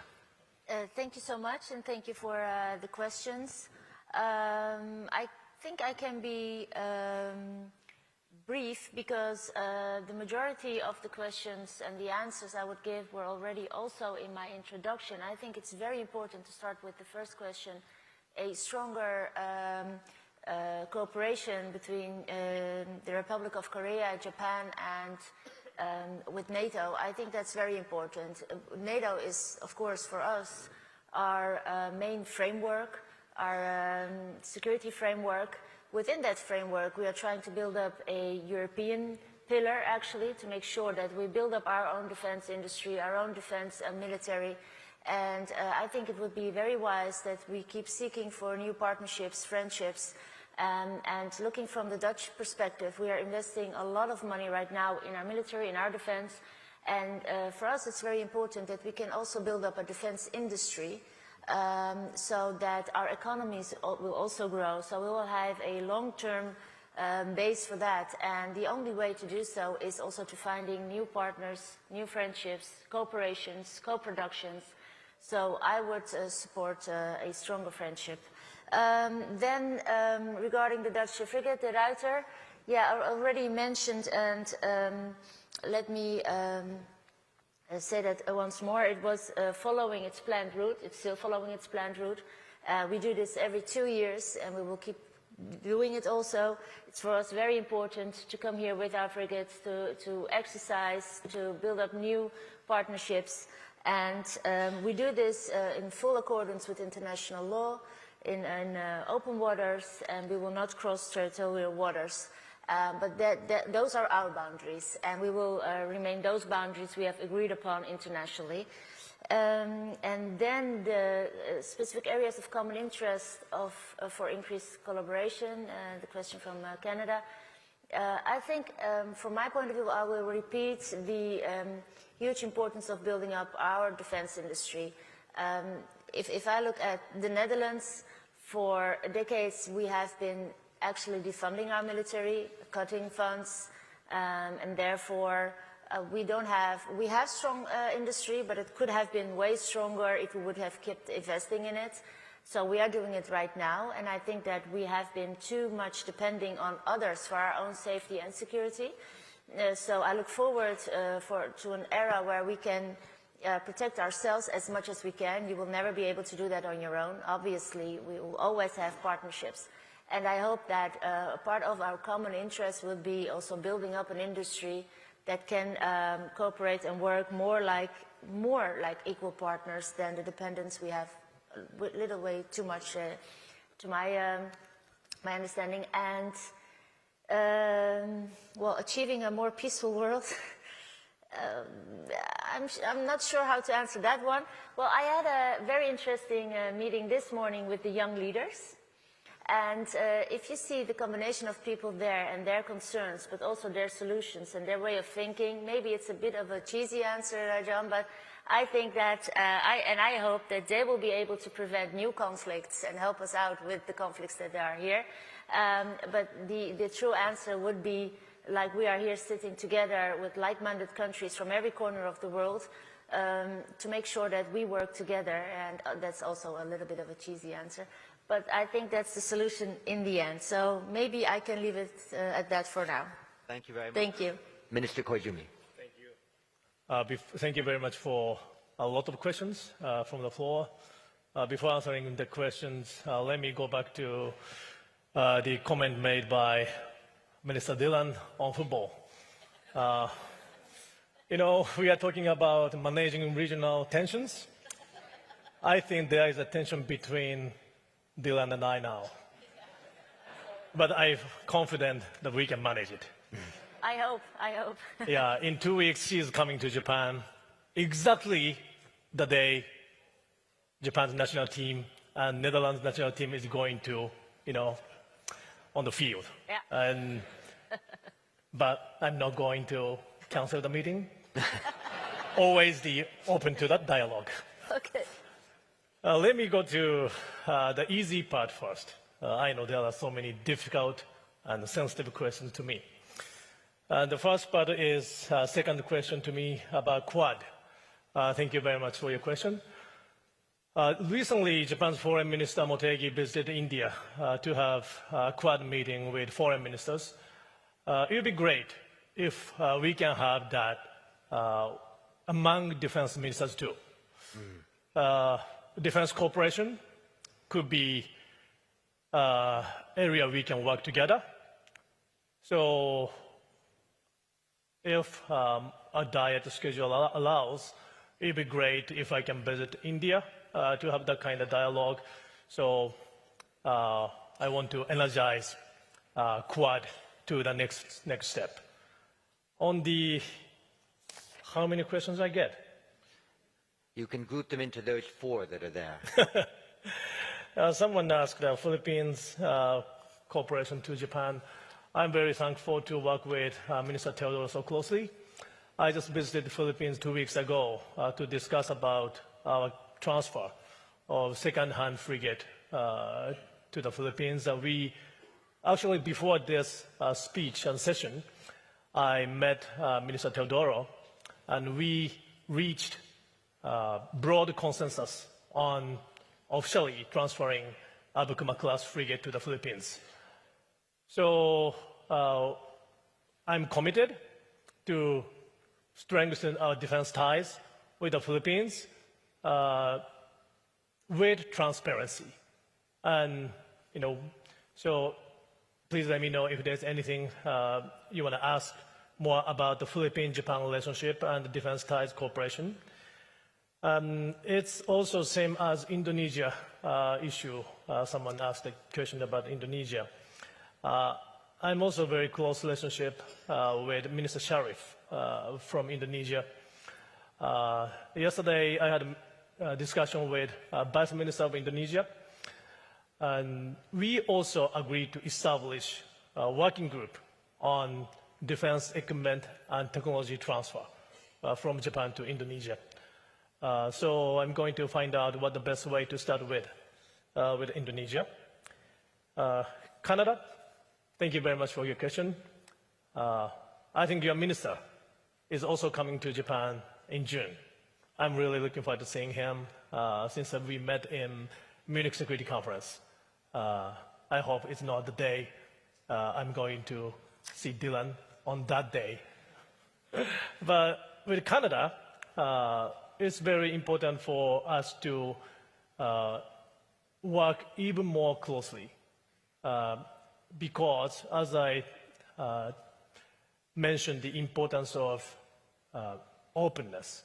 Thank you so much, and thank you for the questions. I think I can be brief because the majority of the questions and the answers I would give were already also in my introduction. I think it's very important to start with the first question, a stronger cooperation between the Republic of Korea, Japan, and with NATO, I think that's very important. NATO is, of course, for us, our main framework, our security framework. Within that framework, we are trying to build up a European pillar, actually, to make sure that we build up our own defense industry, our own defense military. And I think it would be very wise that we keep seeking for new partnerships, friendships, and looking from the Dutch perspective, we are investing a lot of money right now in our military, in our defense. And for us, it's very important that we can also build up a defense industry so that our economies will also grow. So we will have a long-term base for that. And the only way to do so is also to finding new partners, new friendships, cooperations, co-productions. So I would support a stronger friendship. Then regarding the Dutch frigate, the Ruiter, yeah, I already mentioned, and let me say that once more. It was following its planned route. It's still following its planned route. We do this every 2 years, and we will keep doing it also. It's for us very important to come here with our frigates, to exercise, to build up new partnerships. And we do this in full accordance with international law, in open waters, and we will not cross territorial waters. But those are our boundaries, and we will remain those boundaries we have agreed upon internationally. And then the specific areas of common interest for increased collaboration, the question from Canada. I think, from my point of view, I will repeat the huge importance of building up our defense industry. If I look at the Netherlands, for decades we have been actually defunding our military, cutting funds, and therefore we have strong industry, but it could have been way stronger if we would have kept investing in it. So we are doing it right now, and I think that we have been too much depending on others for our own safety and security. So I look forward to an era where we can protect ourselves as much as we can. You will never be able to do that on your own. Obviously, we will always have partnerships. And I hope that a part of our common interest will be also building up an industry that can cooperate and work more like equal partners than the dependence we have a little way too much to my understanding. And well, achieving a more peaceful world. I'm not sure how to answer that one. Well, I had a very interesting meeting this morning with the young leaders. And if you see the combination of people there and their concerns, but also their solutions and their way of thinking, maybe it's a bit of a cheesy answer, John, but I think that, I hope that they will be able to prevent new conflicts and help us out with the conflicts that are here. But the true answer would be, like we are here sitting together with like-minded countries from every corner of the world, to make sure that we work together, and that's also a little bit of a cheesy answer. But I think that's the solution in the end. So maybe I can leave it at that for now. Thank you very much. Thank you. Minister Koizumi. Thank you. Thank you very much for a lot of questions from the floor. Before answering the questions, let me go back to the comment made by Minister Dillon on football. You know, we are talking about managing regional tensions. I think there is a tension between Dylan and I now. But I'm confident that we can manage it. I hope. Yeah, in 2 weeks, she's coming to Japan. Exactly the day Japan's national team and Netherlands national team is going to, you know, on the field. Yeah. But I'm not going to cancel the meeting. Always open to that dialogue. Okay. Let me go to the easy part first. I know there are so many difficult and sensitive questions to me. The first part is second question to me about Quad. Thank you very much for your question. Recently, Japan's Foreign Minister Motegi visited India to have a Quad meeting with foreign ministers. It would be great if we can have that among defense ministers too. Defense cooperation could be area we can work together. So if a diet schedule allows, it'd be great if I can visit India to have that kind of dialogue. So I want to energize Quad to the next step. On the, how many questions I get? You can group them into those 4 that are there. Someone asked the Philippines cooperation to Japan. I'm very thankful to work with Minister Teodoro so closely. I just visited the Philippines 2 weeks ago to discuss about our transfer of second-hand frigate to the Philippines. We actually, before this speech and session, I met Minister Teodoro, and we reached broad consensus on officially transferring Abukuma-class frigate to the Philippines. So I'm committed to strengthen our defense ties with the Philippines with transparency. And, so please let me know if there's anything you want to ask more about the Philippine-Japan relationship and the defense ties cooperation. It's also same as Indonesia issue. Someone asked a question about Indonesia. I'm also very close relationship with Minister Sharif from Indonesia. Yesterday, I had a discussion with Vice Minister of Indonesia, and we also agreed to establish a working group on defense equipment and technology transfer from Japan to Indonesia. So I'm going to find out what the best way to start with Indonesia. Canada, thank you very much for your question. I think your minister is also coming to Japan in June. I'm really looking forward to seeing him since we met in Munich Security Conference. I hope it's not the day I'm going to see Dylan on that day. But with Canada, it's very important for us to work even more closely because, as I mentioned, the importance of openness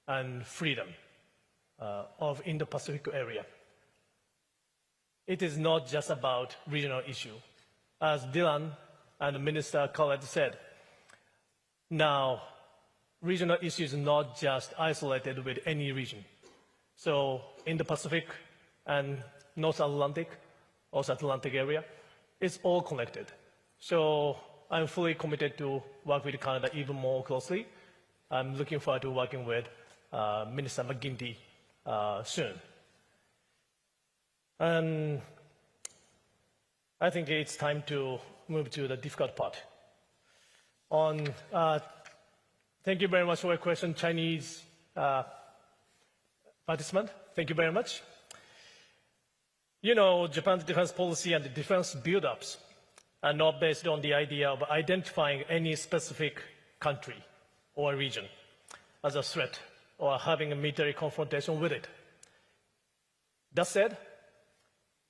and freedom of Indo-Pacific area. It is not just about regional issue. As Dylan and Minister Khaled said, now regional issue is not just isolated with any region. So in the Pacific and North Atlantic, also Atlantic area, it's all connected. So I'm fully committed to work with Canada even more closely. I'm looking forward to working with Minister McGuinty soon. And I think it's time to move to the difficult part. Thank you very much for your question, Chinese participant. Thank you very much. Japan's defense policy and the defense build-ups are not based on the idea of identifying any specific country or region as a threat or having a military confrontation with it. That said,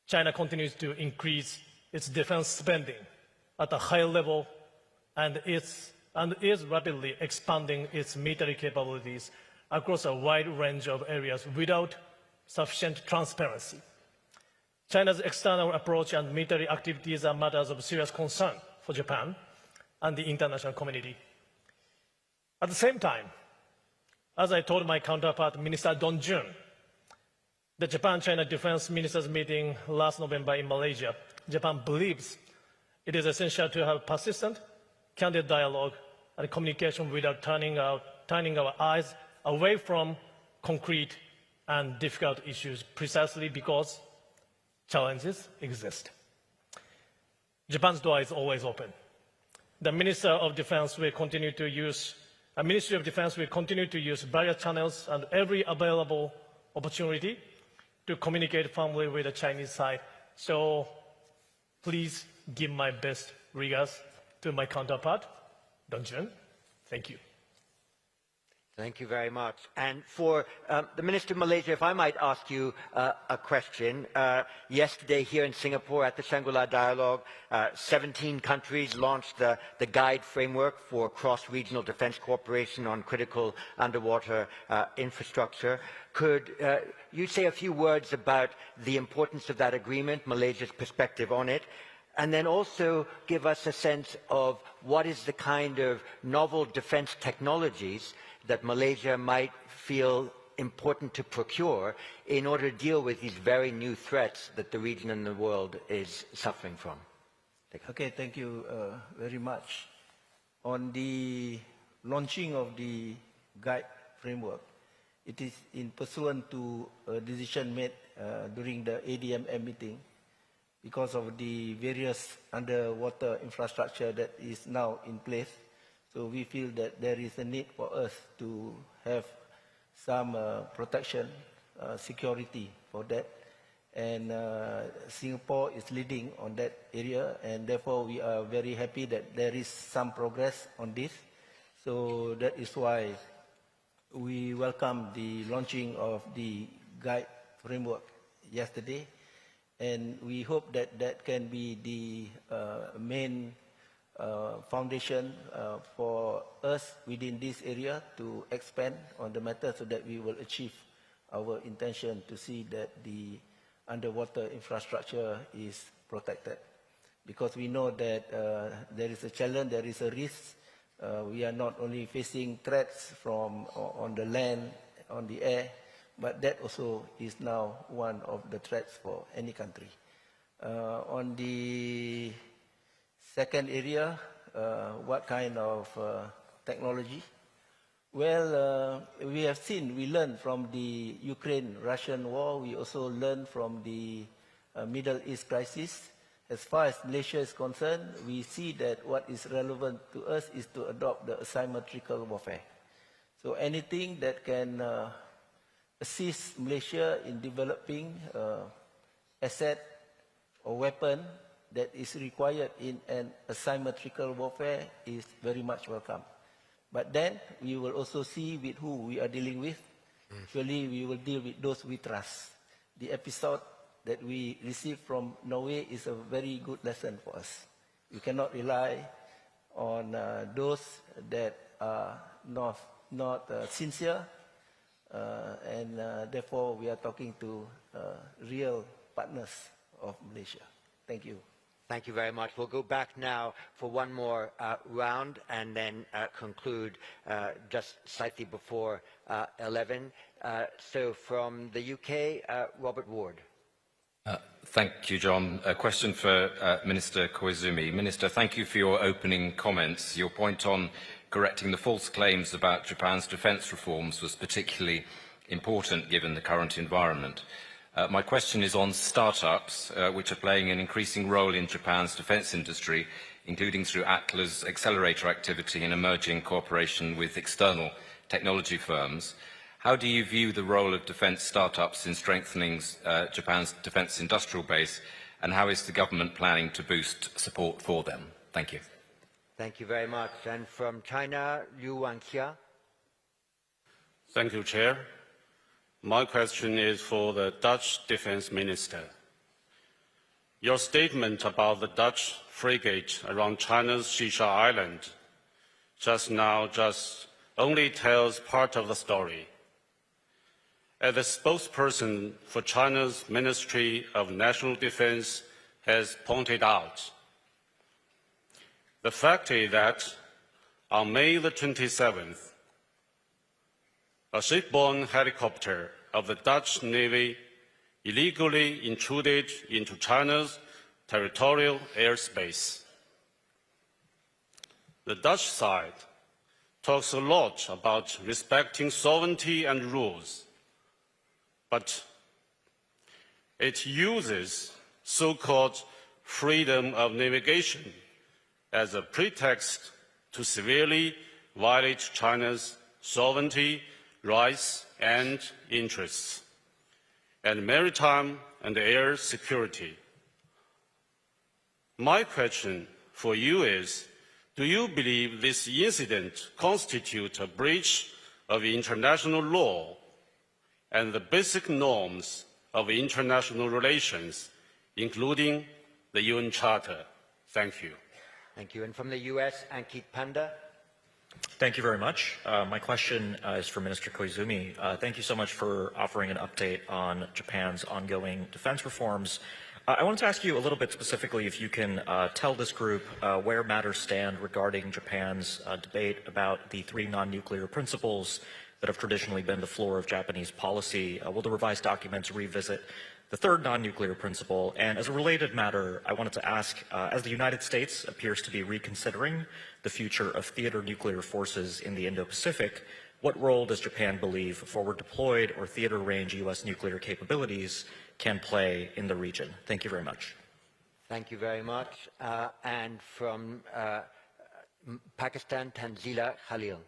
China continues to increase its defense spending at a high level and is rapidly expanding its military capabilities across a wide range of areas without sufficient transparency. China's external approach and military activities are matters of serious concern for Japan and the international community. At the same time, as I told my counterpart, Minister Don Jun, the Japan-China Defense Ministers meeting last November in Malaysia, Japan believes it is essential to have persistent, candid dialogue and communication without turning our eyes away from concrete and difficult issues, precisely because challenges exist. Japan's door is always open. The Ministry of Defense will continue to use various channels and every available opportunity to communicate firmly with the Chinese side. So please give my best regards to my counterpart, Don Jun. Thank you. Thank you very much. And for the Minister of Malaysia, if I might ask you a question. Yesterday here in Singapore at the Shangri-La Dialogue, 17 countries launched the guide framework for cross-regional defense cooperation on critical underwater infrastructure. Could you say a few words about the importance of that agreement, Malaysia's perspective on it, and then also give us a sense of what is the kind of novel defense technologies that Malaysia might feel important to procure in order to deal with these very new threats that the region and the world is suffering from? Okay, thank you very much. On the launching of the guide framework, it is in pursuant to a decision made during the ADMM meeting because of the various underwater infrastructure that is now in place. So we feel that there is a need for us to have some protection, security for that. And Singapore is leading on that area, and therefore we are very happy that there is some progress on this. So that is why we welcome the launching of the guide framework yesterday. And we hope that that can be the main foundation for us within this area to expand on the matter so that we will achieve our intention to see that the underwater infrastructure is protected. Because we know that there is a challenge, there is a risk. We are not only facing threats from on the land, on the air, but that also is now one of the threats for any country. On the second area, what kind of technology? Well, we have seen, we learned from the Ukraine-Russian war, we also learned from the Middle East crisis. As far as Malaysia is concerned, we see that what is relevant to us is to adopt the asymmetrical warfare. So anything that can assist Malaysia in developing asset or weapon that is required in an asymmetrical warfare is very much welcome. But then we will also see with who we are dealing with. Surely we will deal with those we trust. The episode that we received from Norway is a very good lesson for us. We cannot rely on those that are not sincere, and therefore we are talking to real partners of Malaysia. Thank you. Thank you very much. We'll go back now for one more round and then conclude just slightly before 11. So from the UK, Robert Ward. Thank you, John. A question for Minister Koizumi. Minister, thank you for your opening comments. Your point on correcting the false claims about Japan's defence reforms was particularly important given the current environment. My question is on startups, which are playing an increasing role in Japan's defence industry, including through ATLA's accelerator activity and emerging cooperation with external technology firms. How do you view the role of defence startups in strengthening Japan's defence industrial base, and how is the government planning to boost support for them? Thank you. Thank you very much. And from China, Liu Wanxia. Thank you, Chair. My question is for the Dutch Defence Minister. Your statement about the Dutch frigate around China's Shisha Island just now only tells part of the story. As the spokesperson for China's Ministry of National Defense has pointed out, the fact is that on May the 27th, a shipborne helicopter of the Dutch Navy illegally intruded into China's territorial airspace. The Dutch side talks a lot about respecting sovereignty and rules, but it uses so-called freedom of navigation as a pretext to severely violate China's sovereignty, rights and interests, and maritime and air security. My question for you is, do you believe this incident constitutes a breach of international law and the basic norms of international relations, including the UN Charter. Thank you. Thank you. And from the U.S., Ankit Panda. Thank you very much. My question is for Minister Koizumi. Thank you so much for offering an update on Japan's ongoing defense reforms. I wanted to ask you a little bit specifically if you can tell this group where matters stand regarding Japan's debate about the 3 non-nuclear principles that have traditionally been the floor of Japanese policy. Will the revised documents revisit the 3rd non-nuclear principle? And as a related matter, I wanted to ask, as the United States appears to be reconsidering the future of theater nuclear forces in the Indo-Pacific, what role does Japan believe forward deployed or theater range U.S. nuclear capabilities can play in the region? Thank you very much. Thank you very much. And from Pakistan, Tanzila Khalil.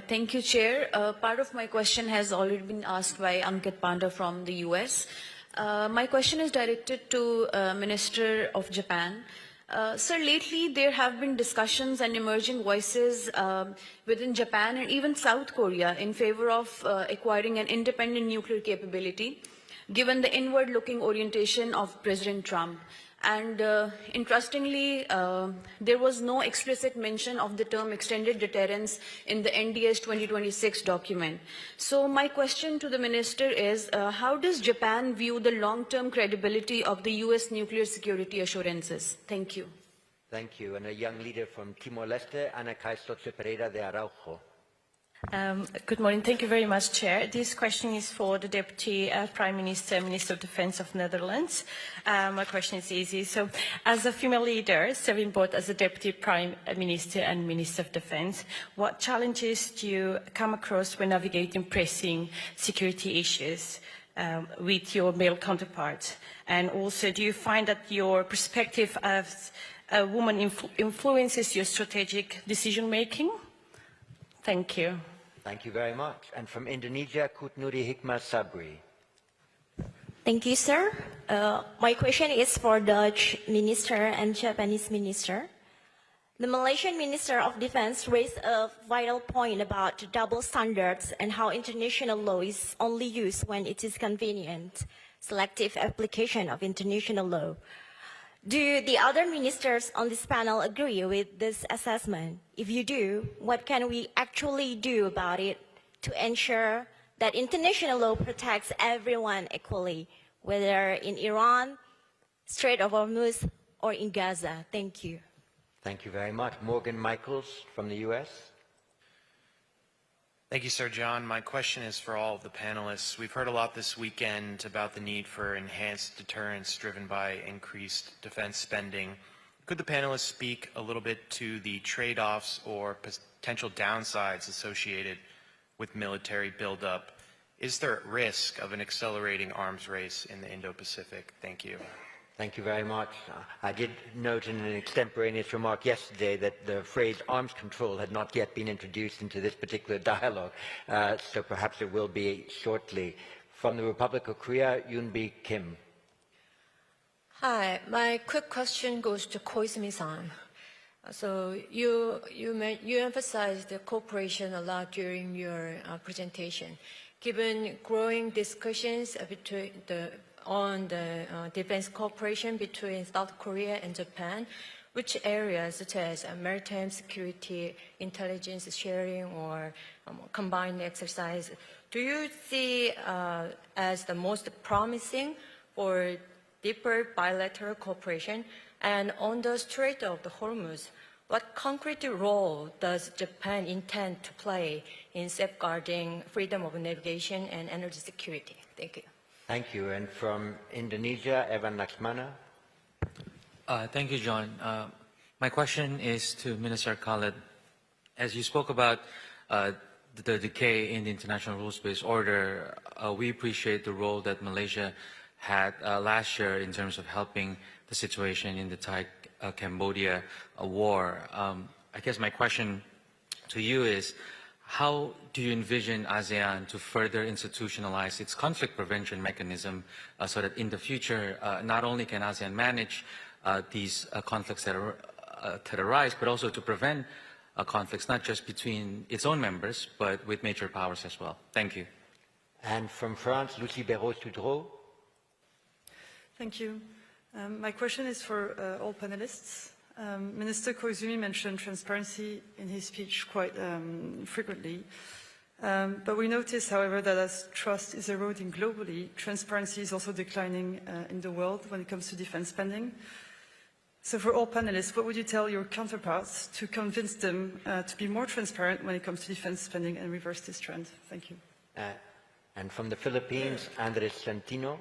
Thank you, Chair. Part of my question has already been asked by Ankit Panda from the US. My question is directed to Minister of Japan. Sir, lately there have been discussions and emerging voices within Japan and even South Korea in favor of acquiring an independent nuclear capability, given the inward-looking orientation of President Trump. And interestingly, there was no explicit mention of the term extended deterrence in the NDS 2026 document. So my question to the Minister is, how does Japan view the long-term credibility of the US nuclear security assurances? Thank you. Thank you. And a young leader from Timor-Leste, Ana Caistoche Pereira de Araujo. Good morning. Thank you very much, Chair. This question is for the Deputy Prime Minister, Minister of Defense of Netherlands. My question is easy. So, as a female leader, serving both as a Deputy Prime Minister and Minister of Defense, what challenges do you come across when navigating pressing security issues with your male counterparts? And also, do you find that your perspective as a woman influences your strategic decision-making? Thank you. Thank you very much. And from Indonesia, Kutnuri Hikmah Sabri. Thank you, sir. My question is for Dutch Minister and Japanese Minister. The Malaysian Minister of Defense raised a vital point about double standards and how international law is only used when it is convenient, selective application of international law. Do the other ministers on this panel agree with this assessment? If you do, what can we actually do about it to ensure that international law protects everyone equally, whether in Iran, Strait of Hormuz, or in Gaza? Thank you. Thank you very much. Morgan Michaels from the U.S. Thank you, Sir John. My question is for all of the panelists. We've heard a lot this weekend about the need for enhanced deterrence driven by increased defense spending. Could the panelists speak a little bit to the trade-offs or potential downsides associated with military buildup? Is there at risk of an accelerating arms race in the Indo-Pacific? Thank you. Thank you very much. I did note in an extemporaneous remark yesterday that the phrase arms control had not yet been introduced into this particular dialogue, so perhaps it will be shortly. From the Republic of Korea, Yoon-bi Kim. Hi, my quick question goes to Koizumi-san. So you emphasized the cooperation a lot during your presentation. Given growing discussions on the defense cooperation between South Korea and Japan, which areas such as maritime security, intelligence sharing, or combined exercise do you see as the most promising for deeper bilateral cooperation? And on the Strait of the Hormuz, what concrete role does Japan intend to play in safeguarding freedom of navigation and energy security? Thank you. Thank you. And from Indonesia, Evan Laksmana. Thank you, John. My question is to Minister Khalid. As you spoke about the decay in the international rules-based order, we appreciate the role that Malaysia had last year in terms of helping the situation in the Thai-Cambodia war. I guess my question to you is, how do you envision ASEAN to further institutionalize its conflict prevention mechanism so that in the future, not only can ASEAN manage these conflicts that arise, but also to prevent conflicts, not just between its own members, but with major powers as well. Thank you. And from France, Lucie Béraud-Soudreau. Thank you. My question is for all panelists. Minister Koizumi mentioned transparency in his speech quite frequently. But we notice, however, that as trust is eroding globally, transparency is also declining in the world when it comes to defense spending. So for all panelists, what would you tell your counterparts to convince them to be more transparent when it comes to defense spending and reverse this trend? Thank you. And from the Philippines, Andres Centino.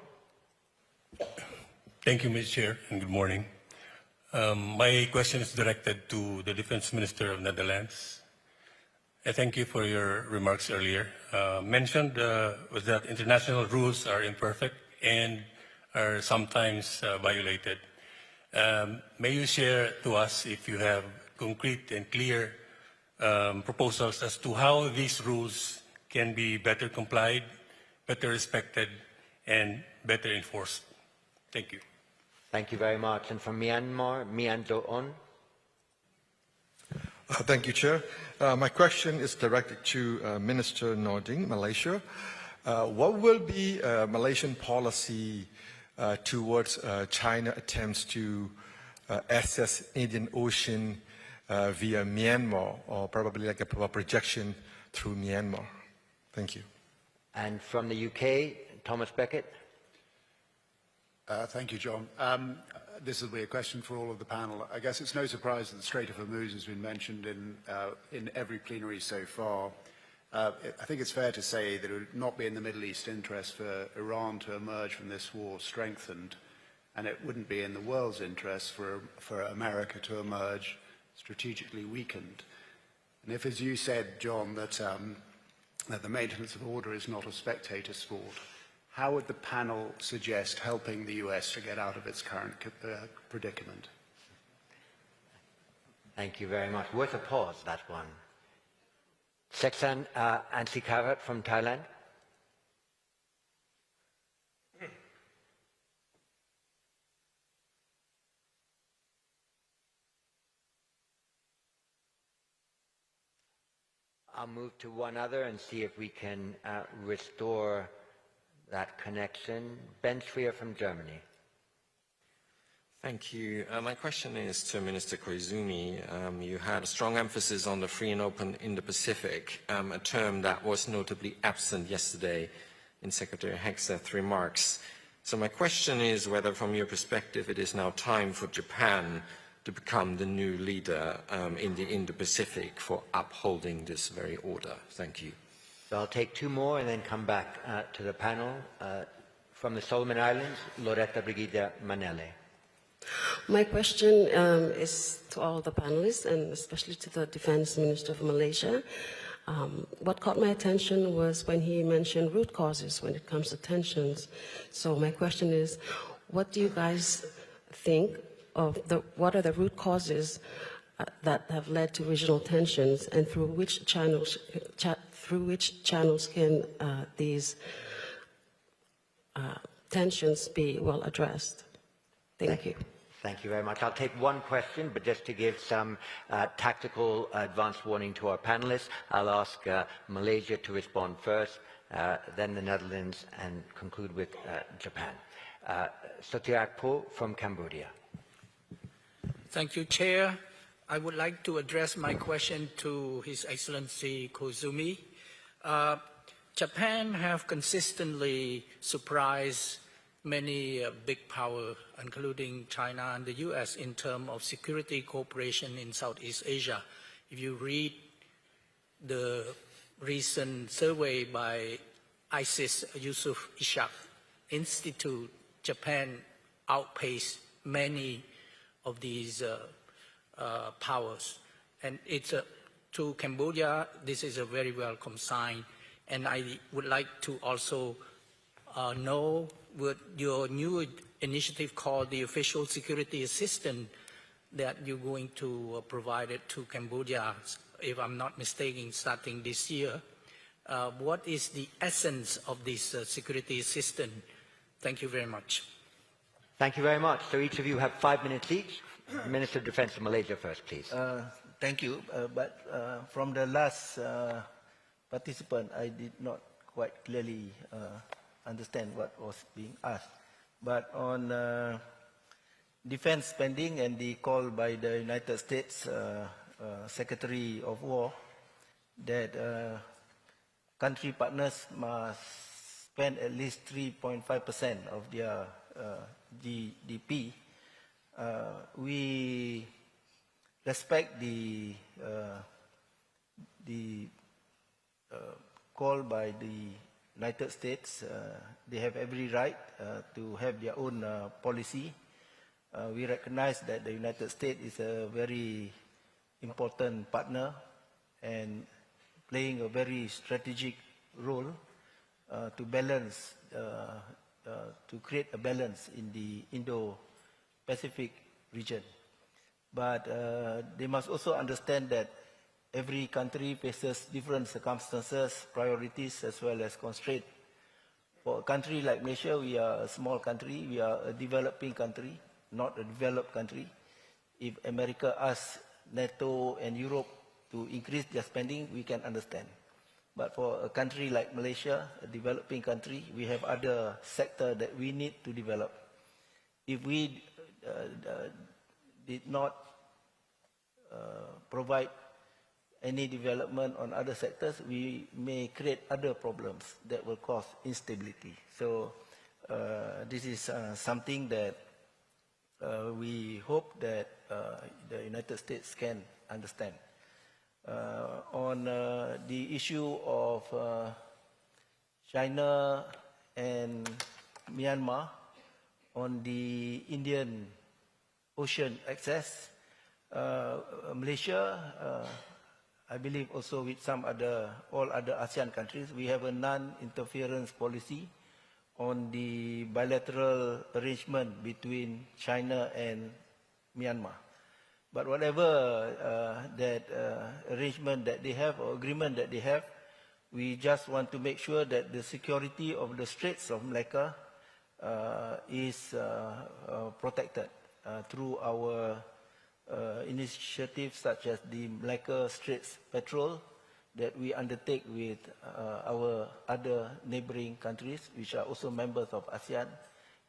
Thank you, Ms. Chair, and good morning. My question is directed to the Defense Minister of Netherlands. I thank you for your remarks earlier. Mentioned was that international rules are imperfect and are sometimes violated. May you share to us if you have concrete and clear proposals as to how these rules can be better complied, better respected, and better enforced. Thank you. Thank you very much. And from Myanmar, Mianto On. Thank you, Chair. My question is directed to Minister Nordin, Malaysia. What will be Malaysian policy towards China attempts to access Indian Ocean via Myanmar, or probably like a projection through Myanmar? Thank you. And from the UK, Thomas Beckett. Thank you, John. This will be a question for all of the panel. I guess it's no surprise that the Strait of Hormuz has been mentioned in every plenary so far. I think it's fair to say that it would not be in the Middle East interest for Iran to emerge from this war strengthened, and it wouldn't be in the world's interest for America to emerge strategically weakened. And if, as you said, John, that the maintenance of order is not a spectator sport, how would the panel suggest helping the US to get out of its current predicament? Thank you very much. Worth a pause, that one. Seksan Ansikarat from Thailand. I'll move to one other and see if we can restore that connection. Ben Schwier from Germany. Thank you. My question is to Minister Koizumi. You had a strong emphasis on the free and open Indo-Pacific, a term that was notably absent yesterday in Secretary Hegseth's remarks. So my question is whether, from your perspective, it is now time for Japan to become the new leader in the Indo-Pacific for upholding this very order. Thank you. So I'll take two more and then come back to the panel. From the Solomon Islands, Loretta Brigida Manele. My question is to all the panelists and especially to the Defense Minister of Malaysia. What caught my attention was when he mentioned root causes when it comes to tensions. So my question is, what do you guys think of what are the root causes that have led to regional tensions, and through which channels can these tensions be well addressed? Thank you. Thank you very much. I'll take one question, but just to give some tactical advance warning to our panelists, I'll ask Malaysia to respond first, then the Netherlands, and conclude with Japan. Sotirak Po from Cambodia. Thank you, Chair. I would like to address my question to His Excellency Koizumi. Japan have consistently surprised many big powers, including China and the US, in terms of security cooperation in Southeast Asia. If you read the recent survey by ISIS Yusuf Ishak Institute, Japan outpaced many of these powers. And it's to Cambodia, this is a very welcome sign. And I would like to also know what your new initiative called the Official Security Assistant that you're going to provide it to Cambodia, if I'm not mistaken, starting this year. What is the essence of this security assistant? Thank you very much. Thank you very much. So each of you have 5 minutes each. Minister of Defense of Malaysia first, please. Thank you. But from the last participant, I did not quite clearly understand what was being asked. But on defense spending and the call by the United States Secretary of War that country partners must spend at least 3.5% of their GDP, we respect the call by the United States. They have every right to have their own policy. We recognize that the United States is a very important partner and playing a very strategic role to balance, to create a balance in the Indo-Pacific region. But they must also understand that every country faces different circumstances, priorities, as well as constraints. For a country like Malaysia, we are a small country, we are a developing country, not a developed country. If America asks NATO and Europe to increase their spending, we can understand. But for a country like Malaysia, a developing country, we have other sectors that we need to develop. If we did not provide any development on other sectors, we may create other problems that will cause instability. So this is something that we hope that the United States can understand. On the issue of China and Myanmar, on the Indian Ocean access, Malaysia, I believe also with some all other ASEAN countries, we have a non-interference policy on the bilateral arrangement between China and Myanmar. But whatever that arrangement that they have or agreement that they have, we just want to make sure that the security of the Straits of Malacca is protected through our initiatives such as the Malacca Straits Patrol that we undertake with our other neighboring countries, which are also members of ASEAN,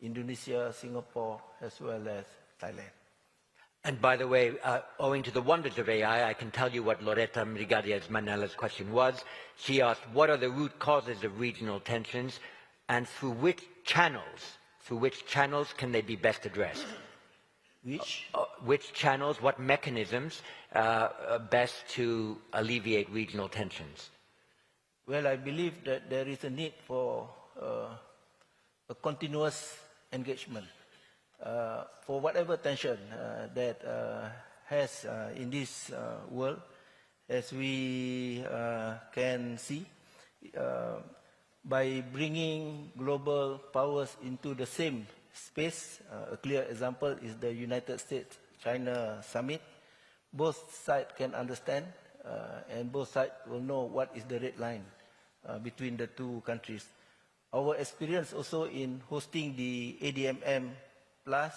Indonesia, Singapore, as well as Thailand. And by the way, owing to the wonders of AI, I can tell you what Loretta Mrigadiez Manela's question was. She asked, what are the root causes of regional tensions and through which channels can they be best addressed? Which channels, what mechanisms best to alleviate regional tensions? Well, I believe that there is a need for a continuous engagement. For whatever tension that has in this world, as we can see, by bringing global powers into the same space, a clear example is the United States-China summit. Both sides can understand and both sides will know what is the red line between the two countries. Our experience also in hosting the ADMM Plus,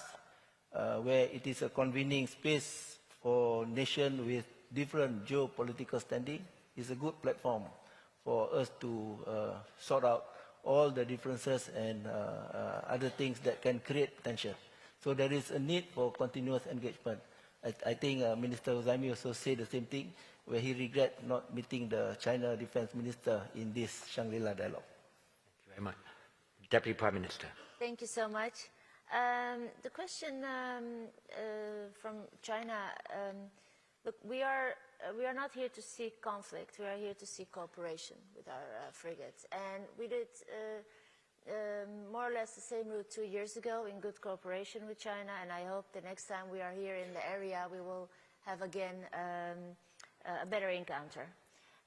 where it is a convening space for nations with different geopolitical standing, is a good platform for us to sort out all the differences and other things that can create tension. So there is a need for continuous engagement. I think Minister Uzami also said the same thing, where he regrets not meeting the China Defense Minister in this Shangri-La Dialogue. Thank you very much. Deputy Prime Minister. Thank you so much. The question from China, look, we are not here to seek conflict. We are here to seek cooperation with our frigates. And we did more or less the same route 2 years ago in good cooperation with China. And I hope the next time we are here in the area, we will have again a better encounter.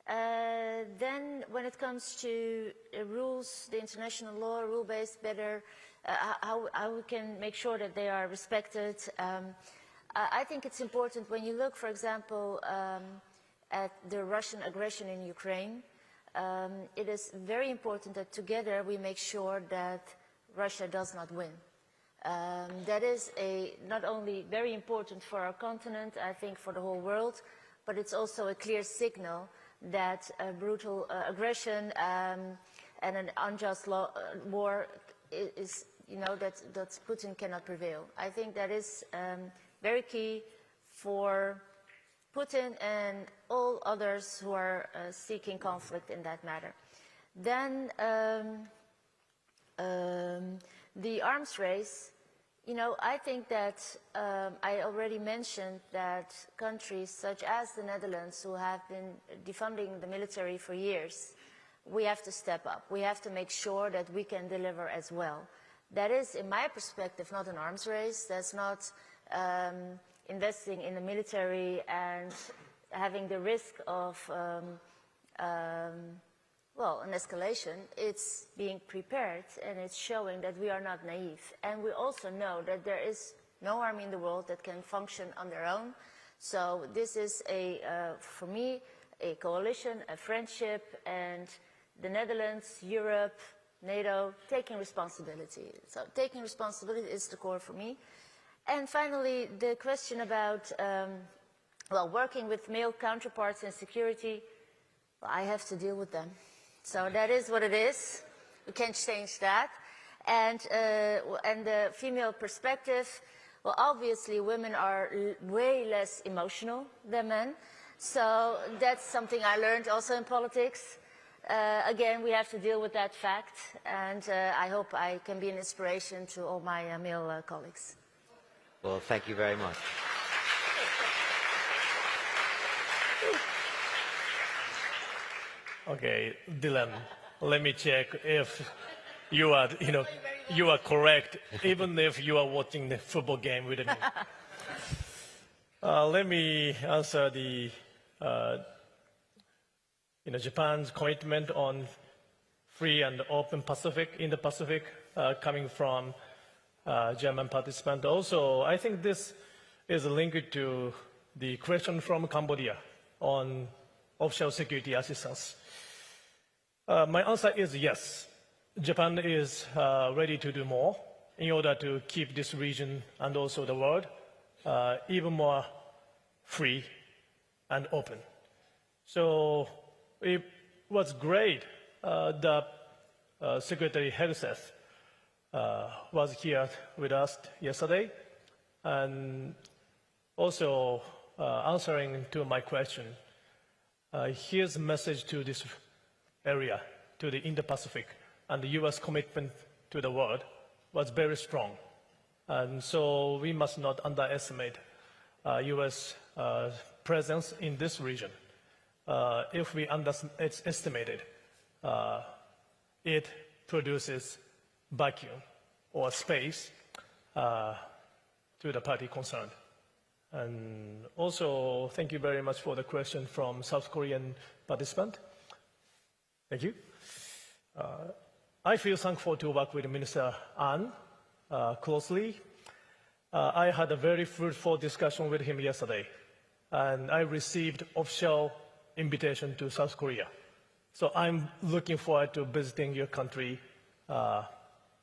Then when it comes to rules, the international law, rule-based, better, how we can make sure that they are respected. I think it's important when you look, for example, at the Russian aggression in Ukraine, it is very important that together we make sure that Russia does not win. That is not only very important for our continent, I think for the whole world, but it's also a clear signal that brutal aggression and an unjust war is, that Putin cannot prevail. I think that is very key for Putin and all others who are seeking conflict in that matter. Then the arms race, I think that I already mentioned that countries such as the Netherlands, who have been defunding the military for years, we have to step up. We have to make sure that we can deliver as well. That is, in my perspective, not an arms race. That's not investing in the military and having the risk of, well, an escalation. It's being prepared, and it's showing that we are not naive. And we also know that there is no army in the world that can function on their own. So this is, for me, a coalition, a friendship, and the Netherlands, Europe, NATO, taking responsibility. So taking responsibility is the core for me. And finally, the question about, well, working with male counterparts in security, well, I have to deal with them. So that is what it is. We can't change that. And the female perspective, well, obviously women are way less emotional than men. So that's something I learned also in politics. Again, we have to deal with that fact, and I hope I can be an inspiration to all my male colleagues. Well, thank you very much. Okay, Dylan, let me check if you are, you are correct, even if you are watching the football game with me. Let me answer the Japan's commitment on free and open Pacific, in the Pacific, coming from German participant. Also, I think this is linked to the question from Cambodia on offshore security assistance. My answer is yes. Japan is ready to do more in order to keep this region and also the world even more free and open. So it was great that Secretary Hegseth was here with us yesterday, and also answering to my question. His message to this area, to the Indo-Pacific, and the U.S. commitment to the world was very strong. And so we must not underestimate U.S. presence in this region. If we underestimate it, it produces vacuum or space to the party concerned. And also, thank you very much for the question from South Korean participant. Thank you. I feel thankful to work with Minister An closely. I had a very fruitful discussion with him yesterday, and I received official invitation to South Korea. So I'm looking forward to visiting your country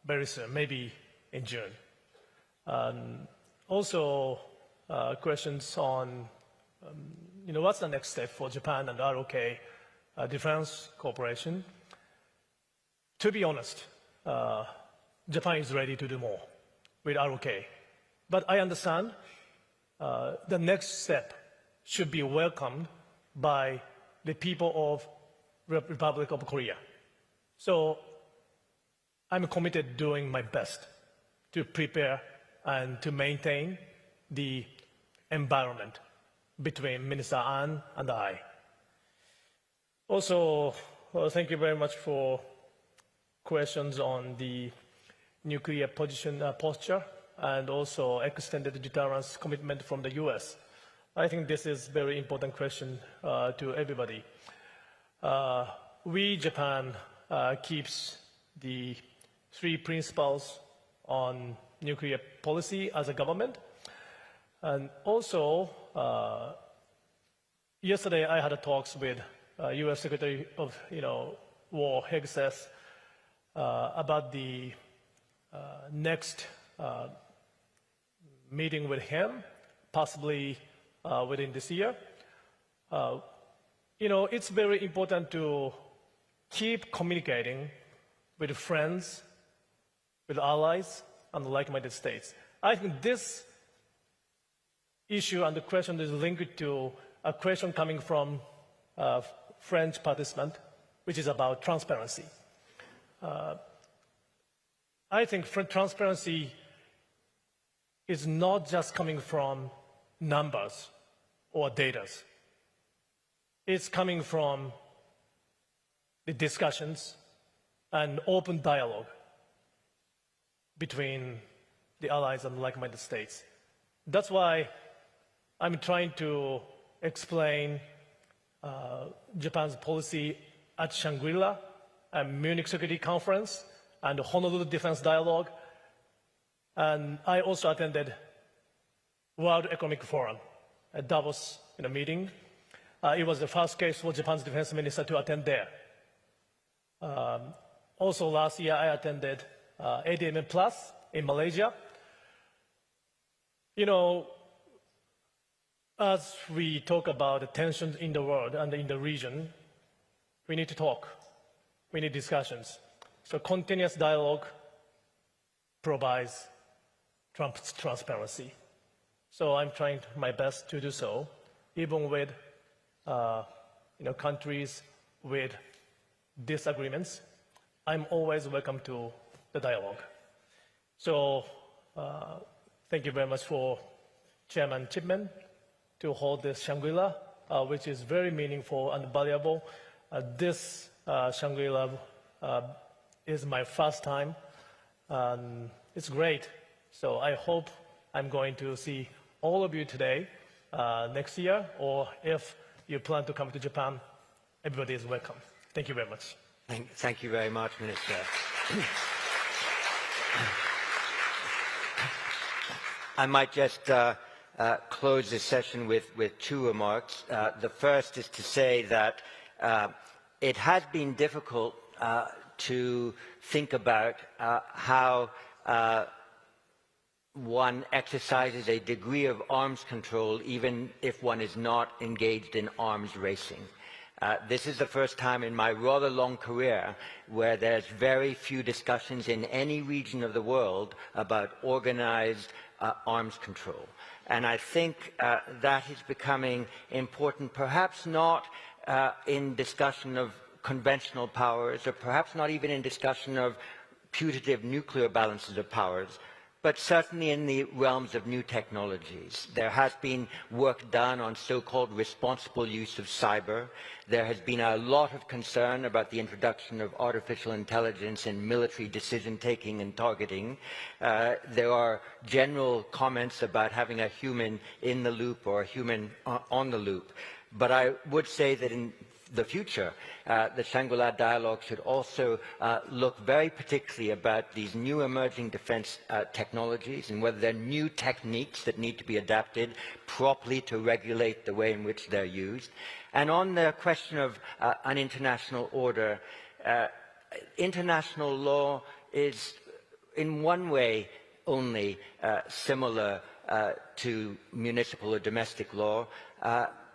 very soon, maybe in June. Also, questions on, what's the next step for Japan and ROK defense cooperation? To be honest, Japan is ready to do more with ROK. But I understand the next step should be welcomed by the people of Republic of Korea. So I'm committed doing my best to prepare and to maintain the environment between Minister An and I. Also, thank you very much for questions on the nuclear posture and also extended deterrence commitment from the US. I think this is a very important question to everybody. We, Japan, keeps the 3 principles on nuclear policy as a government. And also, yesterday I had talks with US Secretary of War Hegseth about the next meeting with him, possibly within this year. It's very important to keep communicating with friends, with allies, and like-minded states. I think this issue and the question is linked to a question coming from a French participant, which is about transparency. I think transparency is not just coming from numbers or data. It's coming from the discussions and open dialogue between the allies and like-minded states. That's why I'm trying to explain Japan's policy at Shangri-La and Munich Security Conference and the Honolulu Defense Dialogue. And I also attended World Economic Forum at Davos in a meeting. It was the first case for Japan's defense minister to attend there. Also last year, I attended ADM Plus in Malaysia. As we talk about the tensions in the world and in the region, we need to talk. We need discussions. So continuous dialogue provides transparency. So I'm trying my best to do so, even with countries with disagreements. I'm always welcome to the dialogue. So thank you very much for Chairman Chipman to hold this Shangri-La, which is very meaningful and valuable. This Shangri-La is my first time, and it's great. So I hope I'm going to see all of you today, next year, or if you plan to come to Japan, everybody is welcome. Thank you very much. Thank you very much, Minister. I might just close this session with two remarks. The first is to say that it has been difficult to think about how one exercises a degree of arms control even if one is not engaged in arms racing. This is the first time in my rather long career where there's very few discussions in any region of the world about organized arms control. And I think that is becoming important, perhaps not in discussion of conventional powers, or perhaps not even in discussion of putative nuclear balances of powers, but certainly in the realms of new technologies. There has been work done on so-called responsible use of cyber. There has been a lot of concern about the introduction of artificial intelligence in military decision-taking and targeting. There are general comments about having a human in the loop or a human on the loop. But I would say that in the future, the Shangri-La Dialogue should also look very particularly about these new emerging defense technologies and whether there are new techniques that need to be adapted properly to regulate the way in which they're used. And on the question of an international order, international law is in one way only similar to municipal or domestic law,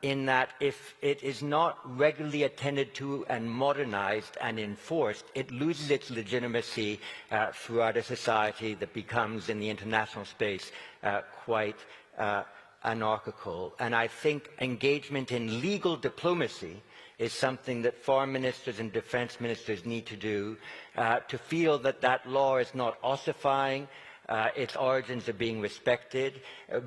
in that if it is not regularly attended to and modernized and enforced, it loses its legitimacy throughout a society that becomes, in the international space, quite anarchical. And I think engagement in legal diplomacy is something that foreign ministers and defense ministers need to do, to feel that that law is not ossifying, its origins are being respected,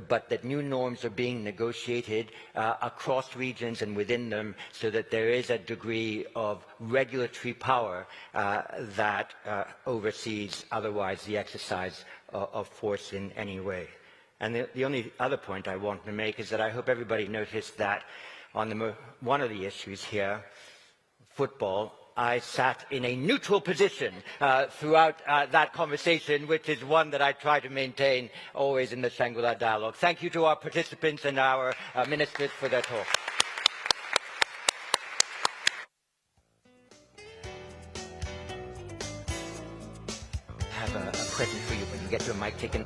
but that new norms are being negotiated across regions and within them so that there is a degree of regulatory power that oversees otherwise the exercise of force in any way. And the only other point I want to make is that I hope everybody noticed that on one of the issues here, football, I sat in a neutral position throughout that conversation, which is one that I try to maintain always in the Shangri-La Dialogue. Thank you to our participants and our ministers for their talk. I have a present for you when you get your mic taken.